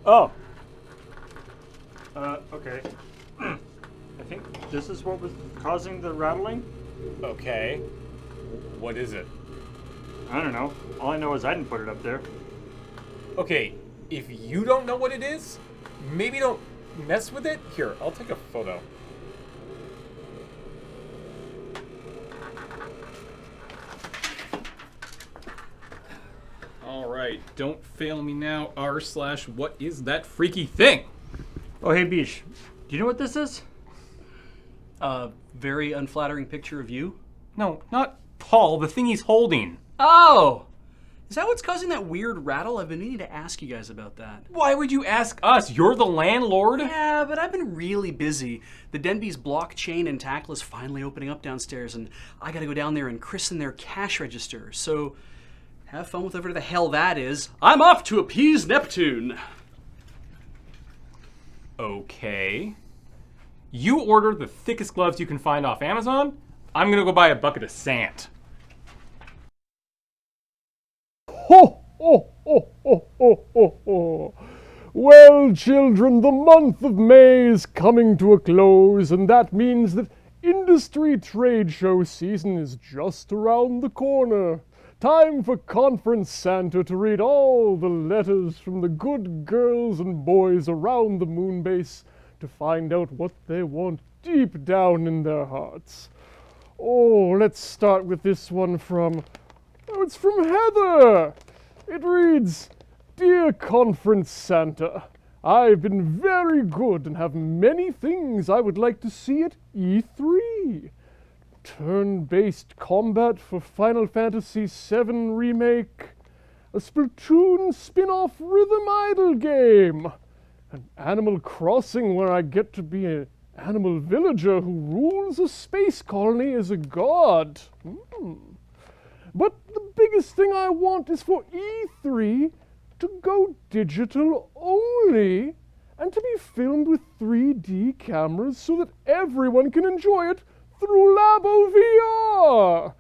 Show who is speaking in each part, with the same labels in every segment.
Speaker 1: Oh. Okay. I think this is what was causing the rattling.
Speaker 2: Okay. What is it?
Speaker 1: I don't know. All I know is I didn't put it up there.
Speaker 2: Okay, if you don't know what it is, maybe don't mess with it. Here, I'll take a photo. Alright, don't fail me now, r/what is that freaky thing?
Speaker 1: Oh, hey, Beach. Do you know what this is?
Speaker 3: A very unflattering picture of you?
Speaker 2: No, not Paul, the thing he's holding.
Speaker 3: Oh! Is that what's causing that weird rattle? I've been meaning to ask you guys about that.
Speaker 2: Why would you ask us? You're the landlord?
Speaker 3: Yeah, but I've been really busy. The Denby's blockchain and tackle is finally opening up downstairs, and I gotta go down there and christen their cash register. So, have fun with whatever the hell that is. I'm off to appease Neptune!
Speaker 2: Okay. You order the thickest gloves you can find off Amazon. I'm gonna go buy a bucket of sand.
Speaker 4: Ho, ho, ho, ho, ho, ho, ho. Well, children, the month of May is coming to a close, and that means that industry trade show season is just around the corner. Time for Conference Santa to read all the letters from the good girls and boys around the moon base to find out what they want deep down in their hearts. Oh, let's start with this one from... Oh, it's from Heather. It reads, Dear Conference Santa, I've been very good and have many things I would like to see at E3. Turn-based combat for Final Fantasy VII Remake, a Splatoon spin-off Rhythm Idol game, an Animal Crossing where I get to be an animal villager who rules a space colony as a god. But the biggest thing I want is for E3 to go digital only and to be filmed with 3D cameras so that everyone can enjoy it through Labo VR.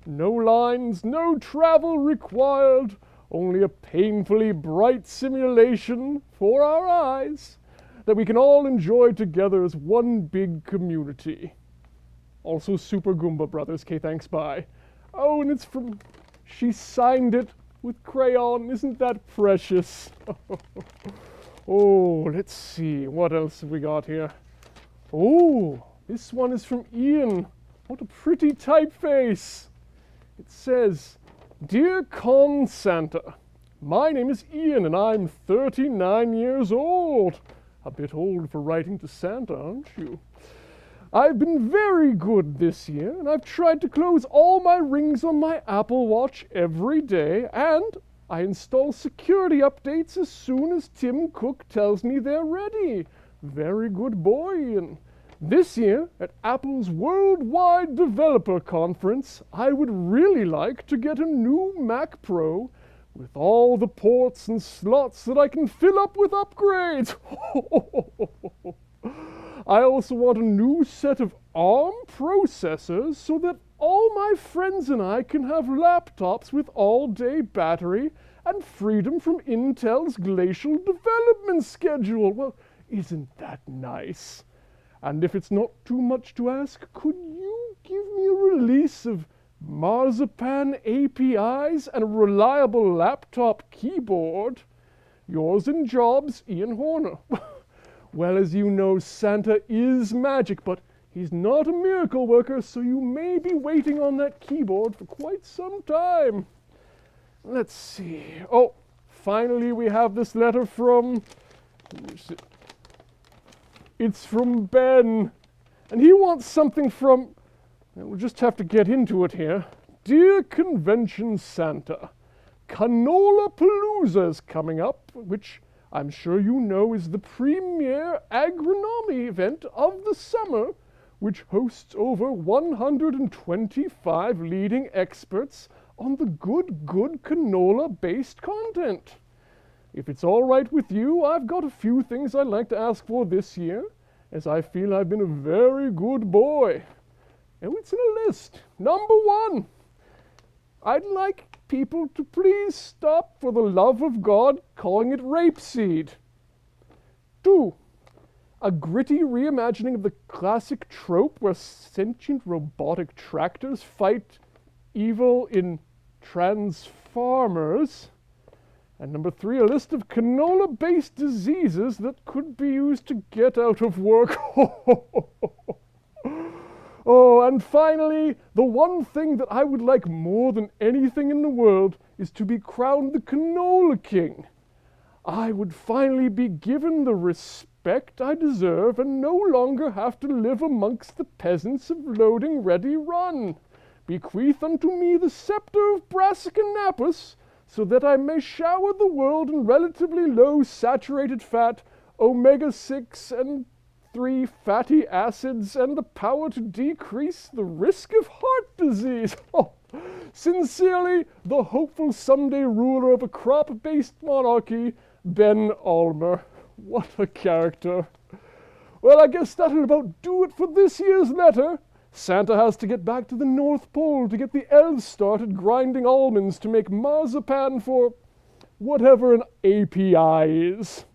Speaker 4: No lines, no travel required, only a painfully bright simulation for our eyes that we can all enjoy together as one big community. Also Super Goomba Brothers, thanks, bye. Oh, and it's from... She signed it with crayon. Isn't that precious? Oh, let's see. What else have we got here? Oh, this one is from Ian. What a pretty typeface. It says, Dear Con Santa, my name is Ian and I'm 39 years old. A bit old for writing to Santa, aren't you? I've been very good this year, and I've tried to close all my rings on my Apple Watch every day, and I install security updates as soon as Tim Cook tells me they're ready. Very good boy, Ian. This year, at Apple's Worldwide Developer Conference, I would really like to get a new Mac Pro with all the ports and slots that I can fill up with upgrades. I also want a new set of ARM processors so that all my friends and I can have laptops with all-day battery and freedom from Intel's glacial development schedule. Well, isn't that nice? And if it's not too much to ask, could you give me a release of Marzipan APIs and a reliable laptop keyboard? Yours in Jobs, Ian Horner. Well, as you know, Santa is magic, but he's not a miracle worker, so you may be waiting on that keyboard for quite some time. Let's see. Oh, finally we have this letter from... It's from Ben, and he wants something from... We'll just have to get into it here. Dear Convention Santa, Canola Palooza's coming up, which I'm sure you know is the premier agronomy event of the summer, which hosts over 125 leading experts on the good canola-based content. If it's all right with you, I've got a few things I'd like to ask for this year, as I feel I've been a very good boy. And it's in a list. Number 1, I'd like people to please stop, for the love of God, calling it rapeseed. 2. A gritty reimagining of the classic trope where sentient robotic tractors fight evil in Transformers. And number 3, a list of canola-based diseases that could be used to get out of work. Oh, and finally, the one thing that I would like more than anything in the world is to be crowned the Canola King. I would finally be given the respect I deserve and no longer have to live amongst the peasants of LoadingReadyRun. Bequeath unto me the scepter of Brassicanapus, so that I may shower the world in relatively low saturated fat, omega-6 and 3 fatty acids, and the power to decrease the risk of heart disease. Oh, sincerely, the hopeful someday ruler of a crop-based monarchy, Ben Almer. What a character. Well, I guess that'll about do it for this year's letter. Santa has to get back to the North Pole to get the elves started grinding almonds to make marzipan for whatever an API is.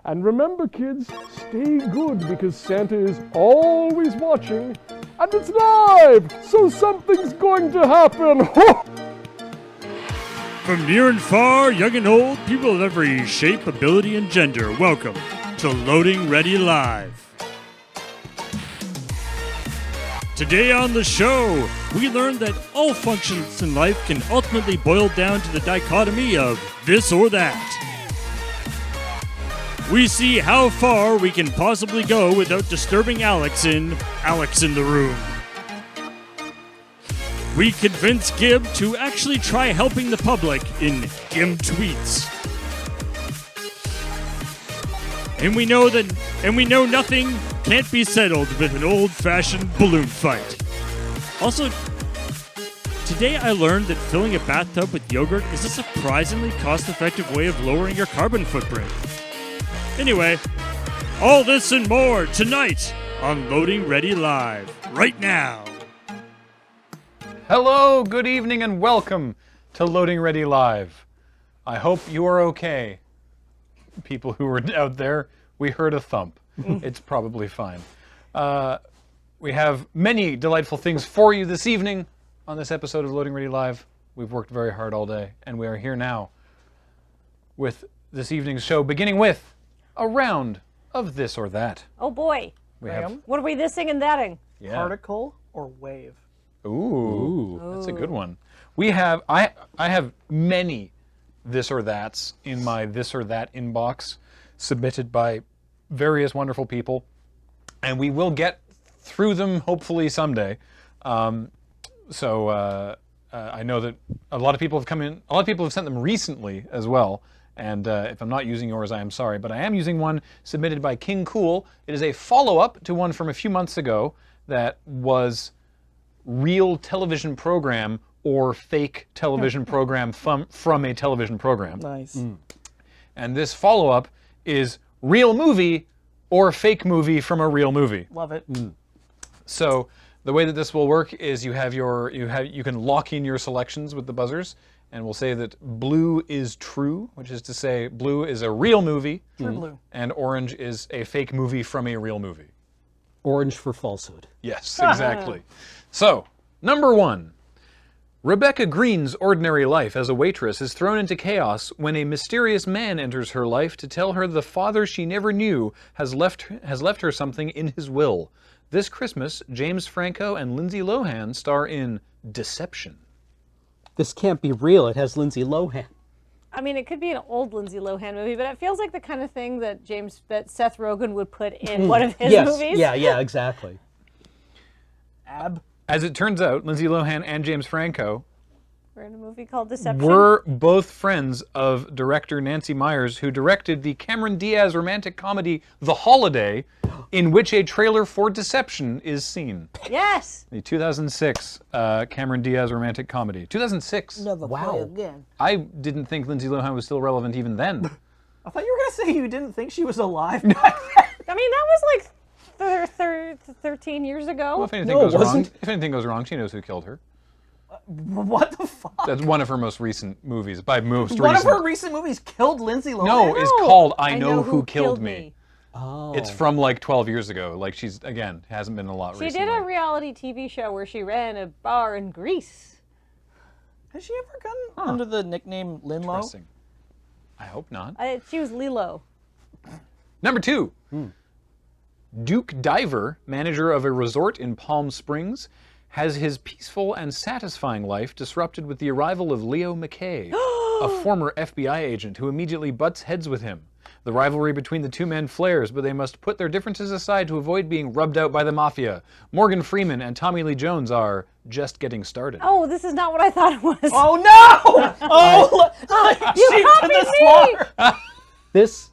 Speaker 4: And remember, kids, stay good because Santa is always watching, and it's live, so something's going to happen.
Speaker 1: From near and far, young and old, people of every shape, ability, and gender, welcome to Loading Ready Live. Today on the show, we learned that all functions in life can ultimately boil down to the dichotomy of this or that. We see how far we can possibly go without disturbing Alex in the Room. We convince Gibb to actually try helping the public in Gibb Tweets. And we know nothing can't be settled with an old-fashioned balloon fight. Also, today I learned that filling a bathtub with yogurt is a surprisingly cost-effective way of lowering your carbon footprint. Anyway, all this and more tonight on Loading Ready Live, right now.
Speaker 5: Hello, good evening, and welcome to Loading Ready Live. I hope you are okay. People who were out there, we heard a thump. It's probably fine. We have many delightful things for you this evening on this episode of Loading Ready Live. We've worked very hard all day, and we are here now with this evening's show, beginning with a round of this or that.
Speaker 6: Oh boy.
Speaker 5: We have,
Speaker 6: What are we thising and thatting?
Speaker 5: yeah.
Speaker 7: Particle or wave?
Speaker 5: Ooh, that's a good one. We have, I have many this or that's in my this or that inbox submitted by various wonderful people, and we will get through them hopefully someday. I know that a lot of people have come in, a lot of people have sent them recently as well, and if I'm not using yours, I am sorry, but I am using one submitted by King Cool. It is a follow-up to one from a few months ago that was real television program or fake television program from a television program.
Speaker 7: Nice.
Speaker 5: And this follow-up is real movie or fake movie from a real movie.
Speaker 7: Love it.
Speaker 5: So the way that this will work is you can lock in your selections with the buzzers, and we'll say that blue is true, which is to say blue is a real movie,
Speaker 7: True blue.
Speaker 5: and orange is a fake movie from a real movie.
Speaker 8: Orange for falsehood.
Speaker 5: Yes, exactly. So, number 1. Rebecca Green's ordinary life as a waitress is thrown into chaos when a mysterious man enters her life to tell her the father she never knew has left her something in his will. This Christmas, James Franco and Lindsay Lohan star in Deception.
Speaker 8: This can't be real. It has Lindsay Lohan.
Speaker 6: I mean, it could be an old Lindsay Lohan movie, but it feels like the kind of thing that Seth Rogen would put in one of his movies.
Speaker 8: Yeah, exactly.
Speaker 5: As it turns out, Lindsay Lohan and James Franco
Speaker 6: We're in a movie called Deception.
Speaker 5: were both friends of director Nancy Meyers, who directed the Cameron Diaz romantic comedy The Holiday, in which a trailer for Deception is seen.
Speaker 6: Yes.
Speaker 5: The 2006 Cameron Diaz romantic comedy. 2006.
Speaker 7: Never play again.
Speaker 5: I didn't think Lindsay Lohan was still relevant even then.
Speaker 7: I thought you were going to say you didn't think she was alive.
Speaker 6: I mean, that was like 13 years ago.
Speaker 5: Well, if anything
Speaker 8: No, it
Speaker 5: goes wrong,
Speaker 8: wasn't.
Speaker 5: if anything goes wrong, she knows who killed her.
Speaker 7: What the fuck?
Speaker 5: That's one of her most recent movies. By most
Speaker 7: One
Speaker 5: recent.
Speaker 7: of her recent movies killed Lindsay Lohan?
Speaker 5: No, it's called I Know Who Killed Me.
Speaker 8: Oh.
Speaker 5: It's from like 12 years ago. Like she's, again, hasn't been a lot
Speaker 6: She
Speaker 5: recently.
Speaker 6: did a reality TV show where she ran a bar in Greece.
Speaker 7: Has she ever gone under the nickname Linlow?
Speaker 5: Interesting. I hope not.
Speaker 6: She was Lilo.
Speaker 5: Number 2. Duke Diver, manager of a resort in Palm Springs, has his peaceful and satisfying life disrupted with the arrival of Leo McKay, a former FBI agent who immediately butts heads with him. The rivalry between the two men flares, but they must put their differences aside to avoid being rubbed out by the mafia. Morgan Freeman and Tommy Lee Jones are just getting started.
Speaker 6: Oh, this is not what I thought it was.
Speaker 7: Oh no! Oh,
Speaker 6: you
Speaker 7: sheep to
Speaker 6: copied
Speaker 7: the
Speaker 6: me!
Speaker 7: slaughter.
Speaker 8: This.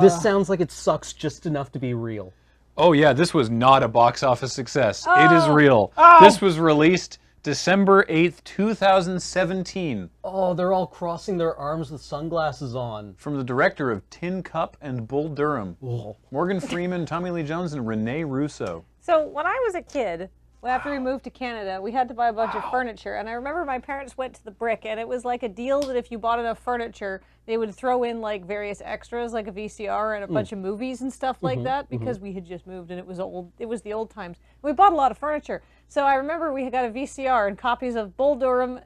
Speaker 8: This sounds like it sucks just enough to be real.
Speaker 5: Oh yeah, this was not a box office success. It is real.
Speaker 7: Oh.
Speaker 5: This was released December 8th, 2017.
Speaker 8: Oh, they're all crossing their arms with sunglasses on.
Speaker 5: From the director of Tin Cup and Bull Durham.
Speaker 8: Oh.
Speaker 5: Morgan Freeman, Tommy Lee Jones, and Rene Russo.
Speaker 6: So when I was a kid, after we moved to Canada, we had to buy a bunch of furniture. And I remember my parents went to the Brick, and it was like a deal that if you bought enough furniture, they would throw in like various extras, like a VCR and a bunch of movies and stuff like that, because we had just moved and it was old. It was the old times. We bought a lot of furniture. So I remember we got a VCR and copies of Bull Durham.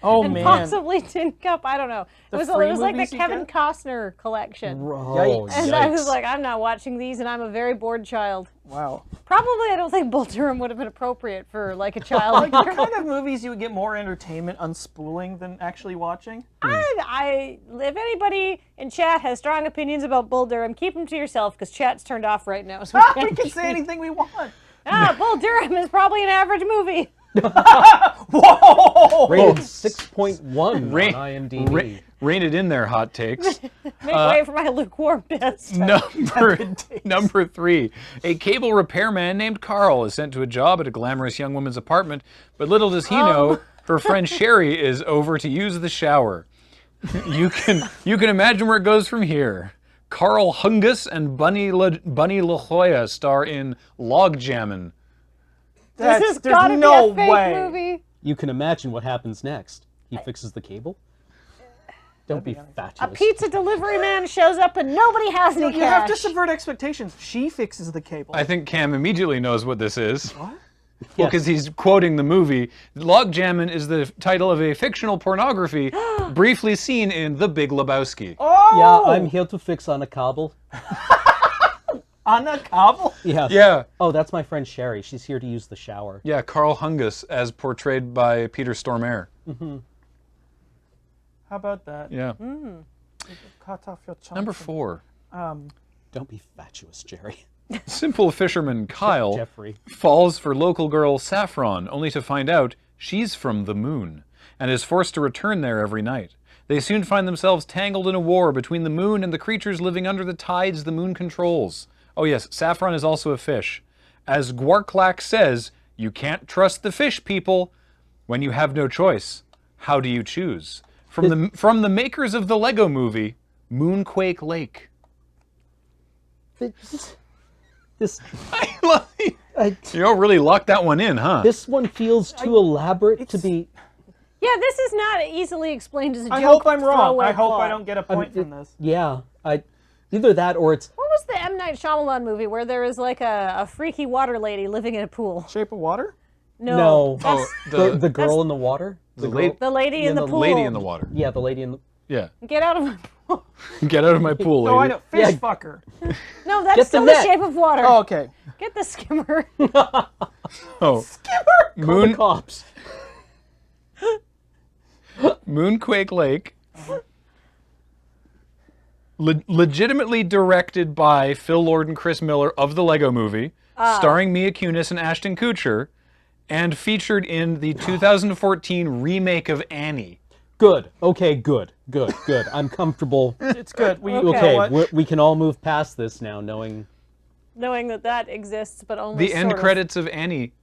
Speaker 7: Oh
Speaker 6: and
Speaker 7: man!
Speaker 6: possibly Tin Cup. I don't know. It was like the
Speaker 7: movies you
Speaker 6: Kevin
Speaker 7: get?
Speaker 6: Costner collection.
Speaker 8: Oh,
Speaker 6: And I was like, I'm not watching these, and I'm a very bored child.
Speaker 7: Wow.
Speaker 6: Probably, I don't think Bull Durham would have been appropriate for like a child.
Speaker 7: Like what kind of movies you would get more entertainment unspooling than actually watching?
Speaker 6: If anybody in chat has strong opinions about Bull Durham, keep them to yourself because chat's turned off right now. So
Speaker 7: We can say anything we want.
Speaker 6: Bull Durham is probably an average movie.
Speaker 7: Whoa!
Speaker 8: Rated 6.1 on
Speaker 5: Rain-
Speaker 8: IMDb.
Speaker 5: Rein it in there, hot takes.
Speaker 6: Make way for my lukewarm best.
Speaker 5: Number 3. A cable repairman named Carl is sent to a job at a glamorous young woman's apartment, but little does he know her friend Sherry is over to use the shower. You can imagine where it goes from here. Carl Hungus and Bunny La Jolla star in Log Jammin'.
Speaker 6: This has
Speaker 7: There's
Speaker 6: gotta
Speaker 7: no
Speaker 6: be a fake
Speaker 7: way.
Speaker 6: movie.
Speaker 8: You can imagine what happens next. He fixes the cable. Don't be
Speaker 6: A
Speaker 8: fatuous.
Speaker 6: pizza delivery man shows up and nobody has any
Speaker 7: You have
Speaker 6: cash.
Speaker 7: to subvert expectations. She fixes the cable.
Speaker 5: I think Cam immediately knows what this is.
Speaker 7: What?
Speaker 5: Well, because he's quoting the movie. Log Jammin' is the title of a fictional pornography briefly seen in The Big Lebowski.
Speaker 7: Oh!
Speaker 8: Yeah, I'm here to fix on a cobble.
Speaker 7: On a cobble?
Speaker 8: Yeah.
Speaker 5: Yeah,
Speaker 8: Oh, that's my friend Sherry. She's here to use the shower.
Speaker 5: yeah, Carl Hungus as portrayed by Peter Stormare.
Speaker 7: How about that?
Speaker 5: Yeah.
Speaker 7: Cut off your chunk.
Speaker 5: Number 4.
Speaker 8: Don't be fatuous, Jerry.
Speaker 5: Simple fisherman Kyle
Speaker 8: Jeffrey.
Speaker 5: falls for local girl Saffron, only to find out she's from the moon, and is forced to return there every night. They soon find themselves tangled in a war between the moon and the creatures living under the tides the moon controls. Oh yes, Saffron is also a fish. As Gwarklak says, you can't trust the fish people. When you have no choice, how do you choose? From the makers of the Lego movie, Moonquake Lake.
Speaker 8: This
Speaker 5: You really locked that one in, huh?
Speaker 8: this one feels too elaborate to be.
Speaker 6: Yeah, this is not easily explained as a joke.
Speaker 7: I hope I'm wrong.
Speaker 6: throwaway
Speaker 7: I hope
Speaker 6: plot.
Speaker 7: I don't get a point from this.
Speaker 8: Yeah, either that or it's
Speaker 6: What was the M. Night Shyamalan movie where there is like a freaky water lady living in a pool?
Speaker 7: Shape of Water?
Speaker 8: no.
Speaker 5: Oh,
Speaker 8: The girl in the water.
Speaker 5: the
Speaker 6: The lady in the pool.
Speaker 5: lady in the water.
Speaker 8: Yeah, the lady in the.
Speaker 5: Yeah.
Speaker 6: Get out of my pool.
Speaker 5: Get out of my pool, lady.
Speaker 7: No, I know. Fish
Speaker 8: Yeah.
Speaker 7: fucker.
Speaker 6: No, that's
Speaker 8: Get the
Speaker 6: still the
Speaker 8: net.
Speaker 6: Shape of Water.
Speaker 7: Oh, okay.
Speaker 6: Get the skimmer.
Speaker 5: Oh.
Speaker 8: Call the cops.
Speaker 5: Moonquake Lake. Legitimately directed by Phil Lord and Chris Miller of the Lego Movie, starring Mia Kunis and Ashton Kutcher, and featured in the 2014 remake of Annie.
Speaker 8: Good. Okay. Good. I'm comfortable.
Speaker 7: It's good. We,
Speaker 8: Okay,
Speaker 7: You know what?
Speaker 8: we can all move past this now, knowing.
Speaker 6: Knowing that exists, but only
Speaker 5: The end
Speaker 6: sort of.
Speaker 5: credits of Annie,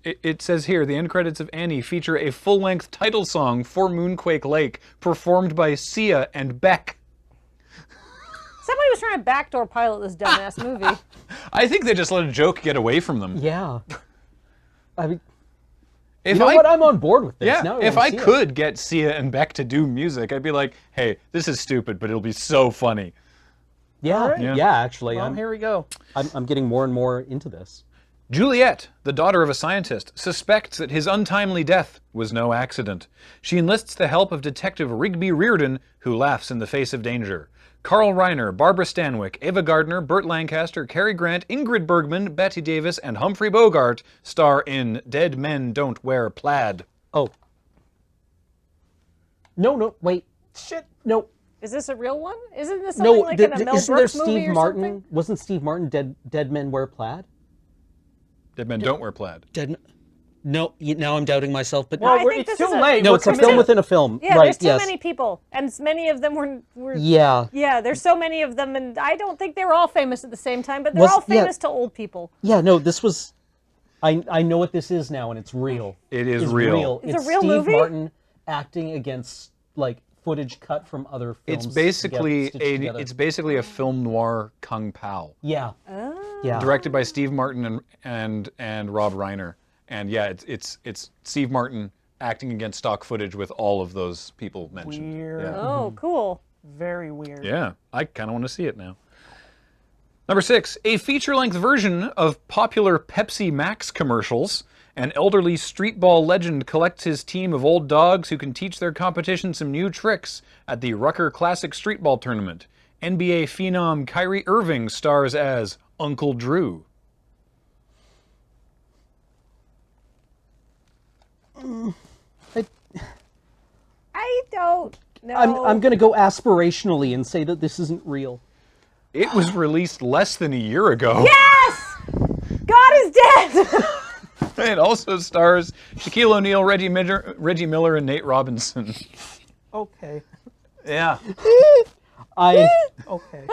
Speaker 5: it says here, the end credits of Annie feature a full-length title song for Moonquake Lake, performed by Sia and Beck.
Speaker 6: Somebody was trying to backdoor pilot this dumbass movie.
Speaker 5: I think they just let a joke get away from them.
Speaker 8: Yeah. I mean,
Speaker 5: If
Speaker 8: You know
Speaker 5: I,
Speaker 8: what? I'm on board with this.
Speaker 5: Yeah,
Speaker 8: Now
Speaker 5: if
Speaker 8: wanna
Speaker 5: I
Speaker 8: see it.
Speaker 5: could get Sia and Beck to do music, I'd be like, hey, this is stupid, but it'll be so funny.
Speaker 8: Yeah,
Speaker 7: All right.
Speaker 8: yeah. Actually,
Speaker 7: Well, here we go.
Speaker 8: I'm getting more and more into this.
Speaker 5: Juliet, the daughter of a scientist, suspects that his untimely death was no accident. She enlists the help of Detective Rigby Reardon, who laughs in the face of danger. Carl Reiner, Barbara Stanwyck, Ava Gardner, Burt Lancaster, Cary Grant, Ingrid Bergman, Bette Davis, and Humphrey Bogart star in Dead Men Don't Wear Plaid.
Speaker 8: Oh. No, wait. Shit, no.
Speaker 6: Is this a real one? Isn't this something
Speaker 8: No,
Speaker 6: like in a Mel
Speaker 8: isn't there
Speaker 6: Brooks movie
Speaker 8: Steve
Speaker 6: or
Speaker 8: Martin?
Speaker 6: something?
Speaker 8: Wasn't Steve Martin Dead Men Wear Plaid?
Speaker 5: Dead Men Don't Wear Plaid.
Speaker 8: No, now I'm doubting myself, but
Speaker 6: No, I
Speaker 7: Well,
Speaker 6: think
Speaker 7: it's
Speaker 6: this
Speaker 7: too
Speaker 6: is
Speaker 7: late.
Speaker 8: no,
Speaker 7: We're
Speaker 8: it's a
Speaker 7: committed.
Speaker 8: film within a film.
Speaker 6: Yeah,
Speaker 8: right,
Speaker 6: there's too
Speaker 8: yes.
Speaker 6: many people, and many of them were.
Speaker 8: Yeah.
Speaker 6: Yeah, there's so many of them, and I don't think they were all famous at the same time, but they're
Speaker 8: Was-
Speaker 6: all
Speaker 8: yeah.
Speaker 6: famous to old people.
Speaker 8: Yeah, no, this was... I know what this is now, and it's real.
Speaker 5: It is
Speaker 8: It's
Speaker 5: real.
Speaker 6: It's a real
Speaker 8: Steve
Speaker 6: movie?
Speaker 8: Martin acting against, like, footage cut from other films.
Speaker 5: It's basically
Speaker 8: stitched together.
Speaker 5: it's basically a film noir kung pao,
Speaker 8: Yeah. Yeah.
Speaker 5: directed by Steve Martin and Rob Reiner. And yeah, it's Steve Martin acting against stock footage with all of those people mentioned.
Speaker 7: Weird.
Speaker 5: Yeah.
Speaker 6: Oh, cool.
Speaker 7: Very weird.
Speaker 5: Yeah, I kind of want to see it now. Number 6, a feature-length version of popular Pepsi Max commercials. An elderly street ball legend collects his team of old dogs who can teach their competition some new tricks at the Rucker Classic Street Ball Tournament. NBA phenom Kyrie Irving stars as Uncle Drew.
Speaker 6: I don't know.
Speaker 8: I'm going to go aspirationally and say that this isn't real.
Speaker 5: It was released less than a year ago.
Speaker 6: Yes! God is dead!
Speaker 5: It also stars Shaquille O'Neal, Reggie Miller, and Nate Robinson.
Speaker 7: Okay.
Speaker 5: Yeah.
Speaker 8: I
Speaker 7: Okay.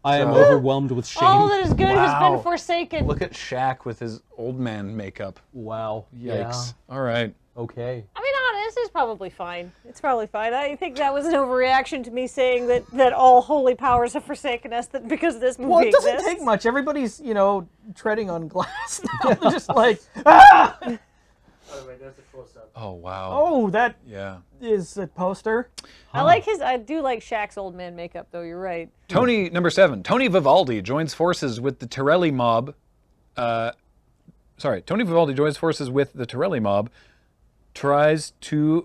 Speaker 8: am overwhelmed with shame.
Speaker 6: All that is good has
Speaker 5: Wow.
Speaker 6: been forsaken.
Speaker 5: Look at Shaq with his old man makeup.
Speaker 8: Wow.
Speaker 5: Yikes. All right.
Speaker 8: Yeah. Okay.
Speaker 6: I mean, this is probably fine. It's probably fine. I think that was an overreaction to me saying that all holy powers have forsaken us because this movie
Speaker 7: Well, it doesn't
Speaker 6: exists.
Speaker 7: take much. Everybody's, treading on glass now. They're just like, ah!
Speaker 5: Oh, wow.
Speaker 7: Oh, that
Speaker 5: Yeah.
Speaker 7: is a poster.
Speaker 6: I do like Shaq's old man makeup, though. You're right.
Speaker 5: Number 7. Tony Vivaldi joins forces with the Torelli mob. Tony Vivaldi joins forces with the Torelli mob, try to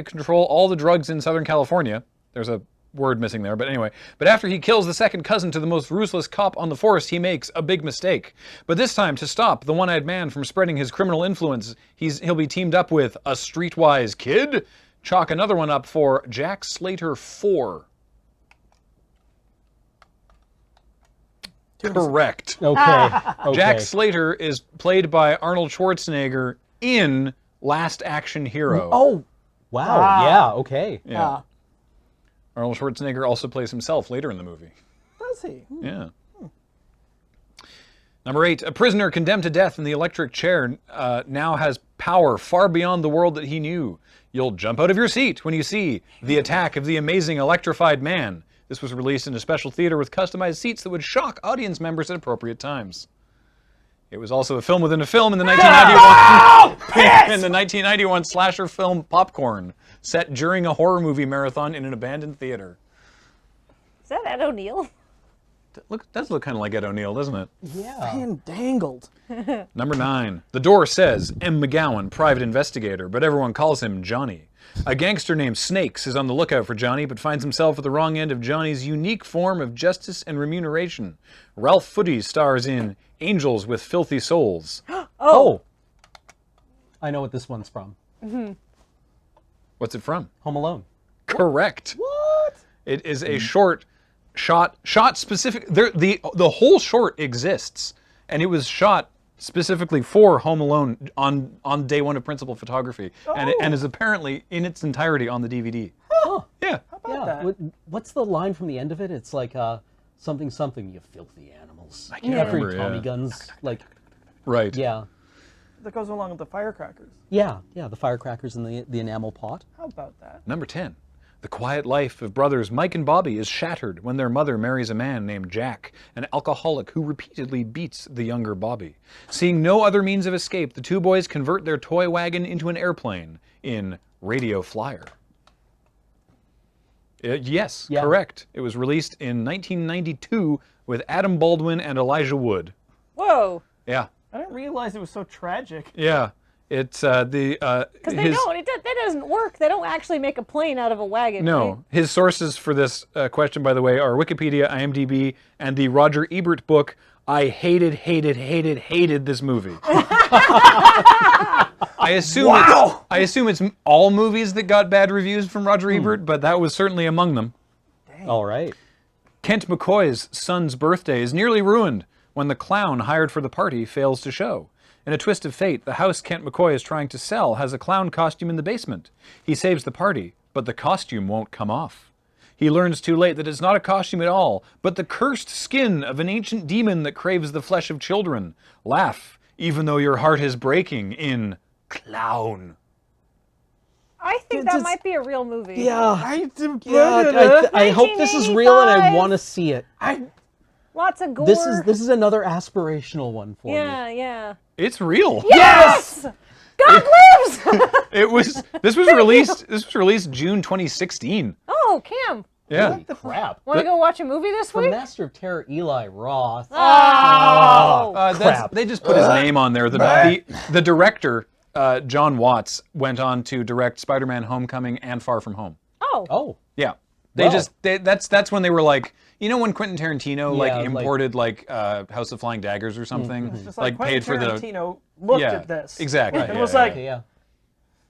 Speaker 5: control all the drugs in Southern California. There's a word missing there, but anyway. But after he kills the second cousin to the most ruthless cop on the force, he makes a big mistake. But this time, to stop the one-eyed man from spreading his criminal influence, he'll be teamed up with a streetwise kid. Chalk another one up for Jack Slater 4. Correct.
Speaker 8: Okay. Okay.
Speaker 5: Jack Slater is played by Arnold Schwarzenegger in Last Action Hero.
Speaker 8: Oh. Wow. Yeah. Okay.
Speaker 5: Yeah. Arnold Schwarzenegger also plays himself later in the movie.
Speaker 7: Does he?
Speaker 5: Yeah. Number 8, a prisoner condemned to death in the electric chair now has power far beyond the world that he knew. You'll jump out of your seat when you see The Attack of the Amazing Electrified Man. This was released in a special theater with customized seats that would shock audience members at appropriate times. It was also a film within a film in the 1991 slasher film Popcorn, set during a horror movie marathon in an abandoned theater.
Speaker 6: Is that Ed O'Neill?
Speaker 5: Does look kind of like Ed O'Neill, doesn't it?
Speaker 8: Yeah.
Speaker 7: And dangled.
Speaker 5: Number 9. The door says M. McGowan, private investigator, but everyone calls him Johnny. A gangster named Snakes is on the lookout for Johnny, but finds himself at the wrong end of Johnny's unique form of justice and remuneration. Ralph Footy stars in Angels with Filthy Souls.
Speaker 8: Oh. I know what this one's from.
Speaker 5: What's it from?
Speaker 8: Home Alone.
Speaker 5: Correct. What? It is a short shot specific. The whole short exists, and it was shot specifically for Home Alone on day one of principal photography, and is apparently in its entirety on the DVD.
Speaker 8: Huh.
Speaker 5: Yeah.
Speaker 8: Yeah. What's the line from the end of it? It's like something, you filthy animals.
Speaker 5: I can't
Speaker 8: Every
Speaker 5: remember,
Speaker 8: Tommy
Speaker 5: yeah.
Speaker 8: guns, like,
Speaker 5: Right.
Speaker 8: yeah.
Speaker 7: That goes along with the firecrackers.
Speaker 8: Yeah, the firecrackers in the enamel pot.
Speaker 7: How about that?
Speaker 5: Number 10. The quiet life of brothers Mike and Bobby is shattered when their mother marries a man named Jack, an alcoholic who repeatedly beats the younger Bobby. Seeing no other means of escape, the two boys convert their toy wagon into an airplane in Radio Flyer. Yes,
Speaker 8: Yeah.
Speaker 5: correct. It was released in 1992 with Adam Baldwin and Elijah Wood.
Speaker 6: Whoa.
Speaker 5: Yeah,
Speaker 7: I didn't realize it was so tragic.
Speaker 5: yeah. It's
Speaker 6: Because they don't. That doesn't work. They don't actually make a plane out of a wagon.
Speaker 5: No,
Speaker 6: Right?
Speaker 5: his sources for this question, by the way, are Wikipedia, IMDb, and the Roger Ebert book. I hated this movie. I assume it's all movies that got bad reviews from Roger Ebert, but that was certainly among them.
Speaker 8: All right.
Speaker 5: Kent McCoy's son's birthday is nearly ruined when the clown hired for the party fails to show. In a twist of fate, the house Kent McCoy is trying to sell has a clown costume in the basement. He saves the party, but the costume won't come off. He learns too late that it's not a costume at all, but the cursed skin of an ancient demon that craves the flesh of children. Laugh, even though your heart is breaking, in Clown.
Speaker 6: I think that might be a real movie.
Speaker 8: Yeah. I hope this is real and I want to see it.
Speaker 6: Lots of gore.
Speaker 8: This is another aspirational one for me.
Speaker 6: Yeah.
Speaker 5: It's real.
Speaker 6: Yes! God lives!
Speaker 5: This was released June 2016.
Speaker 6: Oh, Cam.
Speaker 5: Yeah.
Speaker 8: Holy crap.
Speaker 6: Want to go watch a movie this
Speaker 8: For
Speaker 6: week?
Speaker 8: Master of Terror Eli Roth.
Speaker 6: Oh!
Speaker 8: Crap.
Speaker 5: They just put his name on there. The director, John Watts, went on to direct Spider-Man: Homecoming and Far From Home.
Speaker 8: Oh.
Speaker 5: Yeah.
Speaker 8: Wow.
Speaker 5: That's when they were like, you know, when Quentin Tarantino
Speaker 8: Yeah,
Speaker 5: imported House of Flying Daggers or something,
Speaker 7: Just like
Speaker 5: paid for the
Speaker 7: Tarantino looked
Speaker 5: yeah,
Speaker 7: at this.
Speaker 5: exactly.
Speaker 7: And
Speaker 5: yeah,
Speaker 7: was
Speaker 5: yeah,
Speaker 7: like,
Speaker 5: yeah.
Speaker 8: Yeah.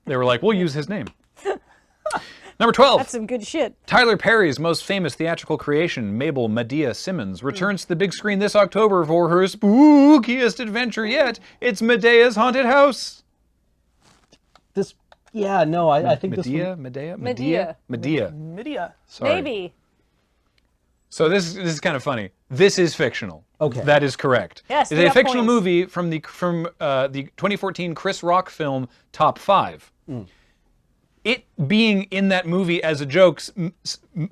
Speaker 5: They were like, we'll use his name. Number 12.
Speaker 6: That's some good shit.
Speaker 5: Tyler Perry's most famous theatrical creation, Mabel Medea Simmons, returns to the big screen this October for her spookiest adventure yet. It's Medea's Haunted House.
Speaker 8: I think this one,
Speaker 6: Medea.
Speaker 7: Medea.
Speaker 5: Sorry.
Speaker 6: Maybe.
Speaker 5: So this is kind of funny. This is fictional.
Speaker 8: Okay.
Speaker 5: That is correct.
Speaker 6: Yes,
Speaker 5: It's
Speaker 6: we
Speaker 5: a
Speaker 6: got
Speaker 5: fictional
Speaker 6: points.
Speaker 5: movie from the 2014 Chris Rock film Top 5. It being in that movie as a joke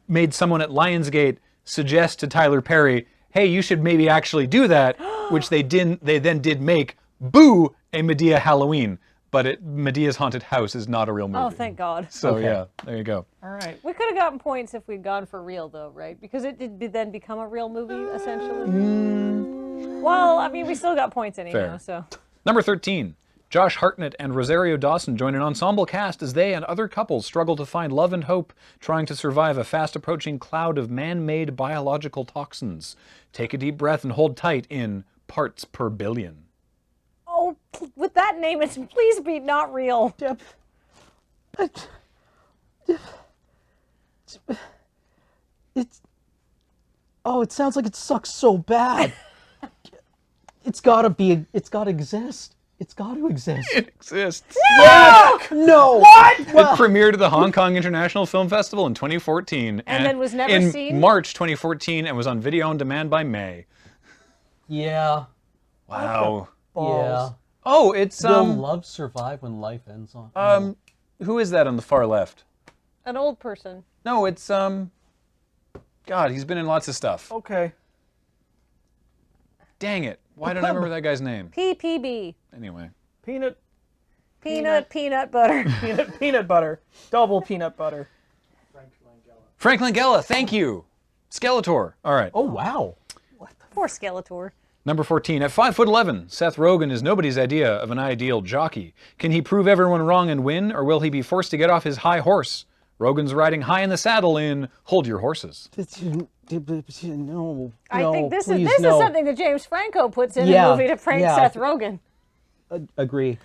Speaker 5: made someone at Lionsgate suggest to Tyler Perry, hey, you should maybe actually do that, which they then did make Boo! A Medea Halloween. But Medea's Haunted House is not a real movie.
Speaker 6: Oh, thank God.
Speaker 5: So yeah, there you go.
Speaker 7: All right.
Speaker 6: We could have gotten points if we'd gone for real, though, right? Because it did then become a real movie, essentially. Well, I mean, we still got points anyhow,
Speaker 5: Fair.
Speaker 6: so.
Speaker 5: Number 13. Josh Hartnett and Rosario Dawson join an ensemble cast as they and other couples struggle to find love and hope, trying to survive a fast-approaching cloud of man-made biological toxins. Take a deep breath and hold tight in Parts Per Billion.
Speaker 6: Oh, with that name, it's please be not real.
Speaker 8: it sounds like it sucks so bad. It's gotta exist. It's gotta exist.
Speaker 5: It exists.
Speaker 8: No!
Speaker 5: It premiered at the Hong Kong International Film Festival in 2014.
Speaker 6: And then was never
Speaker 5: in
Speaker 6: seen?
Speaker 5: March 2014 and was on video on demand by May.
Speaker 8: Yeah.
Speaker 5: Wow.
Speaker 8: Yeah.
Speaker 5: Oh, it's
Speaker 8: Will love survive when life ends on?
Speaker 5: who is that on the far left?
Speaker 6: An old person.
Speaker 5: No, it's God, he's been in lots of stuff.
Speaker 7: Okay.
Speaker 5: Dang it. Why don't I remember that guy's name?
Speaker 6: PPB.
Speaker 5: Anyway.
Speaker 7: Peanut
Speaker 6: Butter.
Speaker 7: peanut butter. Double peanut butter.
Speaker 5: Frank Langella, thank you. Skeletor. All right.
Speaker 8: Oh, wow.
Speaker 6: Poor Skeletor.
Speaker 5: Number 14. At 5'11", Seth Rogen is nobody's idea of an ideal jockey. Can he prove everyone wrong and win, or will he be forced to get off his high horse? Rogen's riding high in the saddle in Hold Your Horses.
Speaker 8: No.
Speaker 6: I think this
Speaker 8: please,
Speaker 6: is
Speaker 8: no.
Speaker 6: something that James Franco puts in
Speaker 8: Yeah,
Speaker 6: a movie to prank
Speaker 8: yeah.
Speaker 6: Seth Rogen.
Speaker 8: Agree.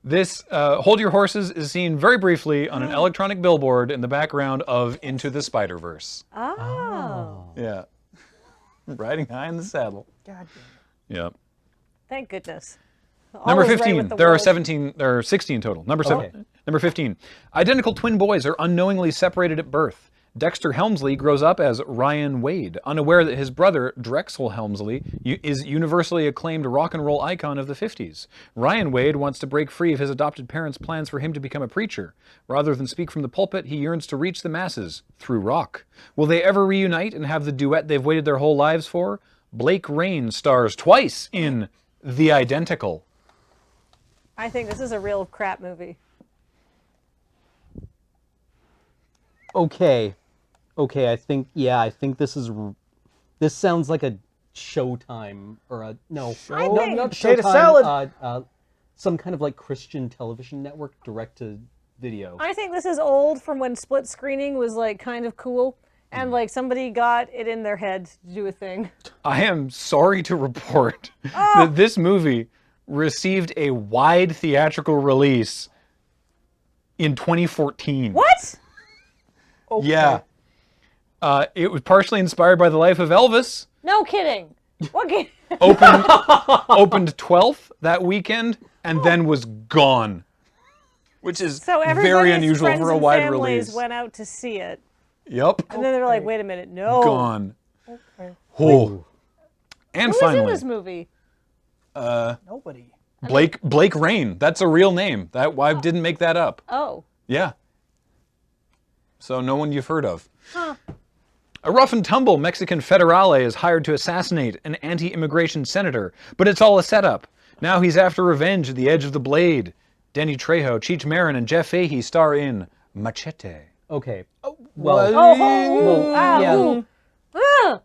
Speaker 5: This Hold Your Horses is seen very briefly on an electronic billboard in the background of Into the Spider-Verse.
Speaker 6: Oh.
Speaker 5: Yeah. Riding high in the saddle.
Speaker 7: God
Speaker 5: Yeah.
Speaker 6: Thank goodness.
Speaker 5: Number
Speaker 6: All is right
Speaker 5: 15.
Speaker 6: with the
Speaker 5: There are
Speaker 6: world.
Speaker 5: There are 16 total. Number
Speaker 8: Okay.
Speaker 5: Number 15. Identical twin boys are unknowingly separated at birth. Dexter Helmsley grows up as Ryan Wade, unaware that his brother, Drexel Helmsley, is universally acclaimed rock and roll icon of the 50s. Ryan Wade wants to break free of his adopted parents' plans for him to become a preacher. Rather than speak from the pulpit, he yearns to reach the masses through rock. Will they ever reunite and have the duet they've waited their whole lives for? Blake Rain stars twice in The Identical.
Speaker 6: I think this is a real crap movie.
Speaker 8: Okay, I think this sounds like a Showtime or a not
Speaker 7: Potato
Speaker 8: Showtime,
Speaker 7: salad.
Speaker 8: some kind of like Christian television network direct to video.
Speaker 6: I think this is old from when split screening was like kind of cool, and like somebody got it in their head to do a thing.
Speaker 5: I am sorry to report that this movie received a wide theatrical release in 2014.
Speaker 6: What?
Speaker 7: Okay.
Speaker 5: Yeah. It was partially inspired by the life of Elvis.
Speaker 6: No kidding. What?
Speaker 5: Opened 12th that weekend and then was gone. Which is
Speaker 6: So
Speaker 5: very unusual
Speaker 6: friends
Speaker 5: for a
Speaker 6: and
Speaker 5: wide
Speaker 6: families
Speaker 5: release.
Speaker 6: went out to see it,
Speaker 5: Yep.
Speaker 6: and then they're like, "Wait a minute, no."
Speaker 5: Gone.
Speaker 7: Okay.
Speaker 5: Oh. And
Speaker 6: Who was
Speaker 5: finally,
Speaker 6: in this movie?
Speaker 7: Nobody.
Speaker 5: Blake Rain. That's a real name. I didn't make that up.
Speaker 6: Oh.
Speaker 5: Yeah. So no one you've heard of. Huh. A rough and tumble Mexican federale is hired to assassinate an anti-immigration senator, but it's all a setup. Now he's after revenge at the edge of the blade. Danny Trejo, Cheech Marin, and Jeff Fahey star in Machete.
Speaker 8: Okay.
Speaker 6: Ah!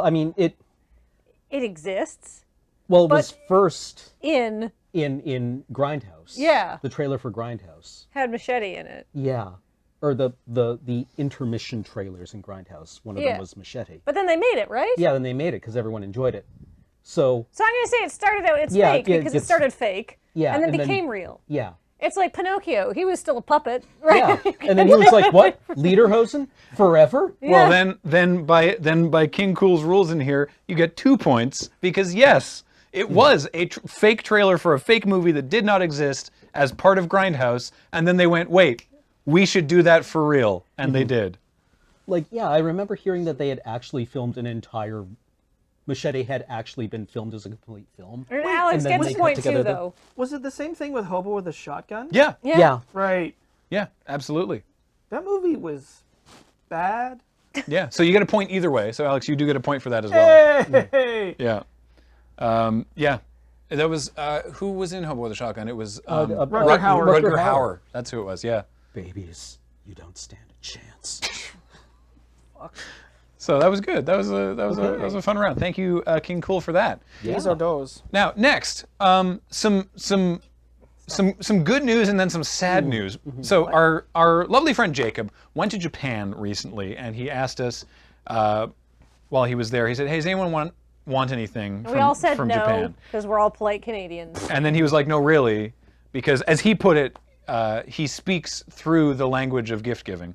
Speaker 8: I mean it
Speaker 6: exists
Speaker 8: was first
Speaker 6: in
Speaker 8: in Grindhouse.
Speaker 6: Yeah.
Speaker 8: The trailer for Grindhouse.
Speaker 6: had Machete in it,
Speaker 8: Yeah. Or the intermission trailers in Grindhouse. One of
Speaker 6: Yeah.
Speaker 8: them was Machete.
Speaker 6: but then they made it, right?
Speaker 8: Yeah, then they made it because everyone enjoyed it. So
Speaker 6: So I'm gonna say it started out it's
Speaker 8: Yeah,
Speaker 6: fake
Speaker 8: yeah,
Speaker 6: because it
Speaker 8: it's-
Speaker 6: started fake,
Speaker 8: yeah,
Speaker 6: and then
Speaker 8: and then-
Speaker 6: became real.
Speaker 8: yeah.
Speaker 6: It's like Pinocchio. He was still a puppet, right?
Speaker 8: Yeah. And then he was like, what? Lederhosen? Forever?
Speaker 5: Well, then by King Cool's rules in here, you get 2 points because yes, it was a fake trailer for a fake movie that did not exist as part of Grindhouse, and then they went, wait, we should do that for real, and they did.
Speaker 8: Like, yeah, I remember hearing that they had actually filmed an entire... Machete had actually been filmed as a complete film.
Speaker 6: And Alex
Speaker 8: And then
Speaker 6: gets
Speaker 8: they cut
Speaker 6: point
Speaker 8: together
Speaker 6: too,
Speaker 8: the-
Speaker 6: though.
Speaker 7: Was it the same thing with Hobo with a Shotgun?
Speaker 5: Yeah,
Speaker 8: Yeah.
Speaker 7: Right.
Speaker 5: yeah, absolutely.
Speaker 7: That movie was bad.
Speaker 5: Yeah, so you get a point either way. So Alex, you do get a point for that as well.
Speaker 7: Hey!
Speaker 5: Yeah. Yeah. That was, who was in Hobo with a Shotgun? It was
Speaker 7: Rutger Hauer.
Speaker 5: Rutger Hauer. That's who it was, yeah.
Speaker 8: Babies, you don't stand a chance.
Speaker 5: So that was good. That was a fun round. Thank you, King Cool, for that.
Speaker 7: These are those.
Speaker 5: Now, next, some good news and then some sad news. So our lovely friend Jacob went to Japan recently, and he asked us while he was there. He said, "Hey, does anyone want anything
Speaker 6: We all said
Speaker 5: from
Speaker 6: no
Speaker 5: Japan?"
Speaker 6: because we're all polite Canadians.
Speaker 5: And then he was like, "No, really," because as he put it, he speaks through the language of gift giving.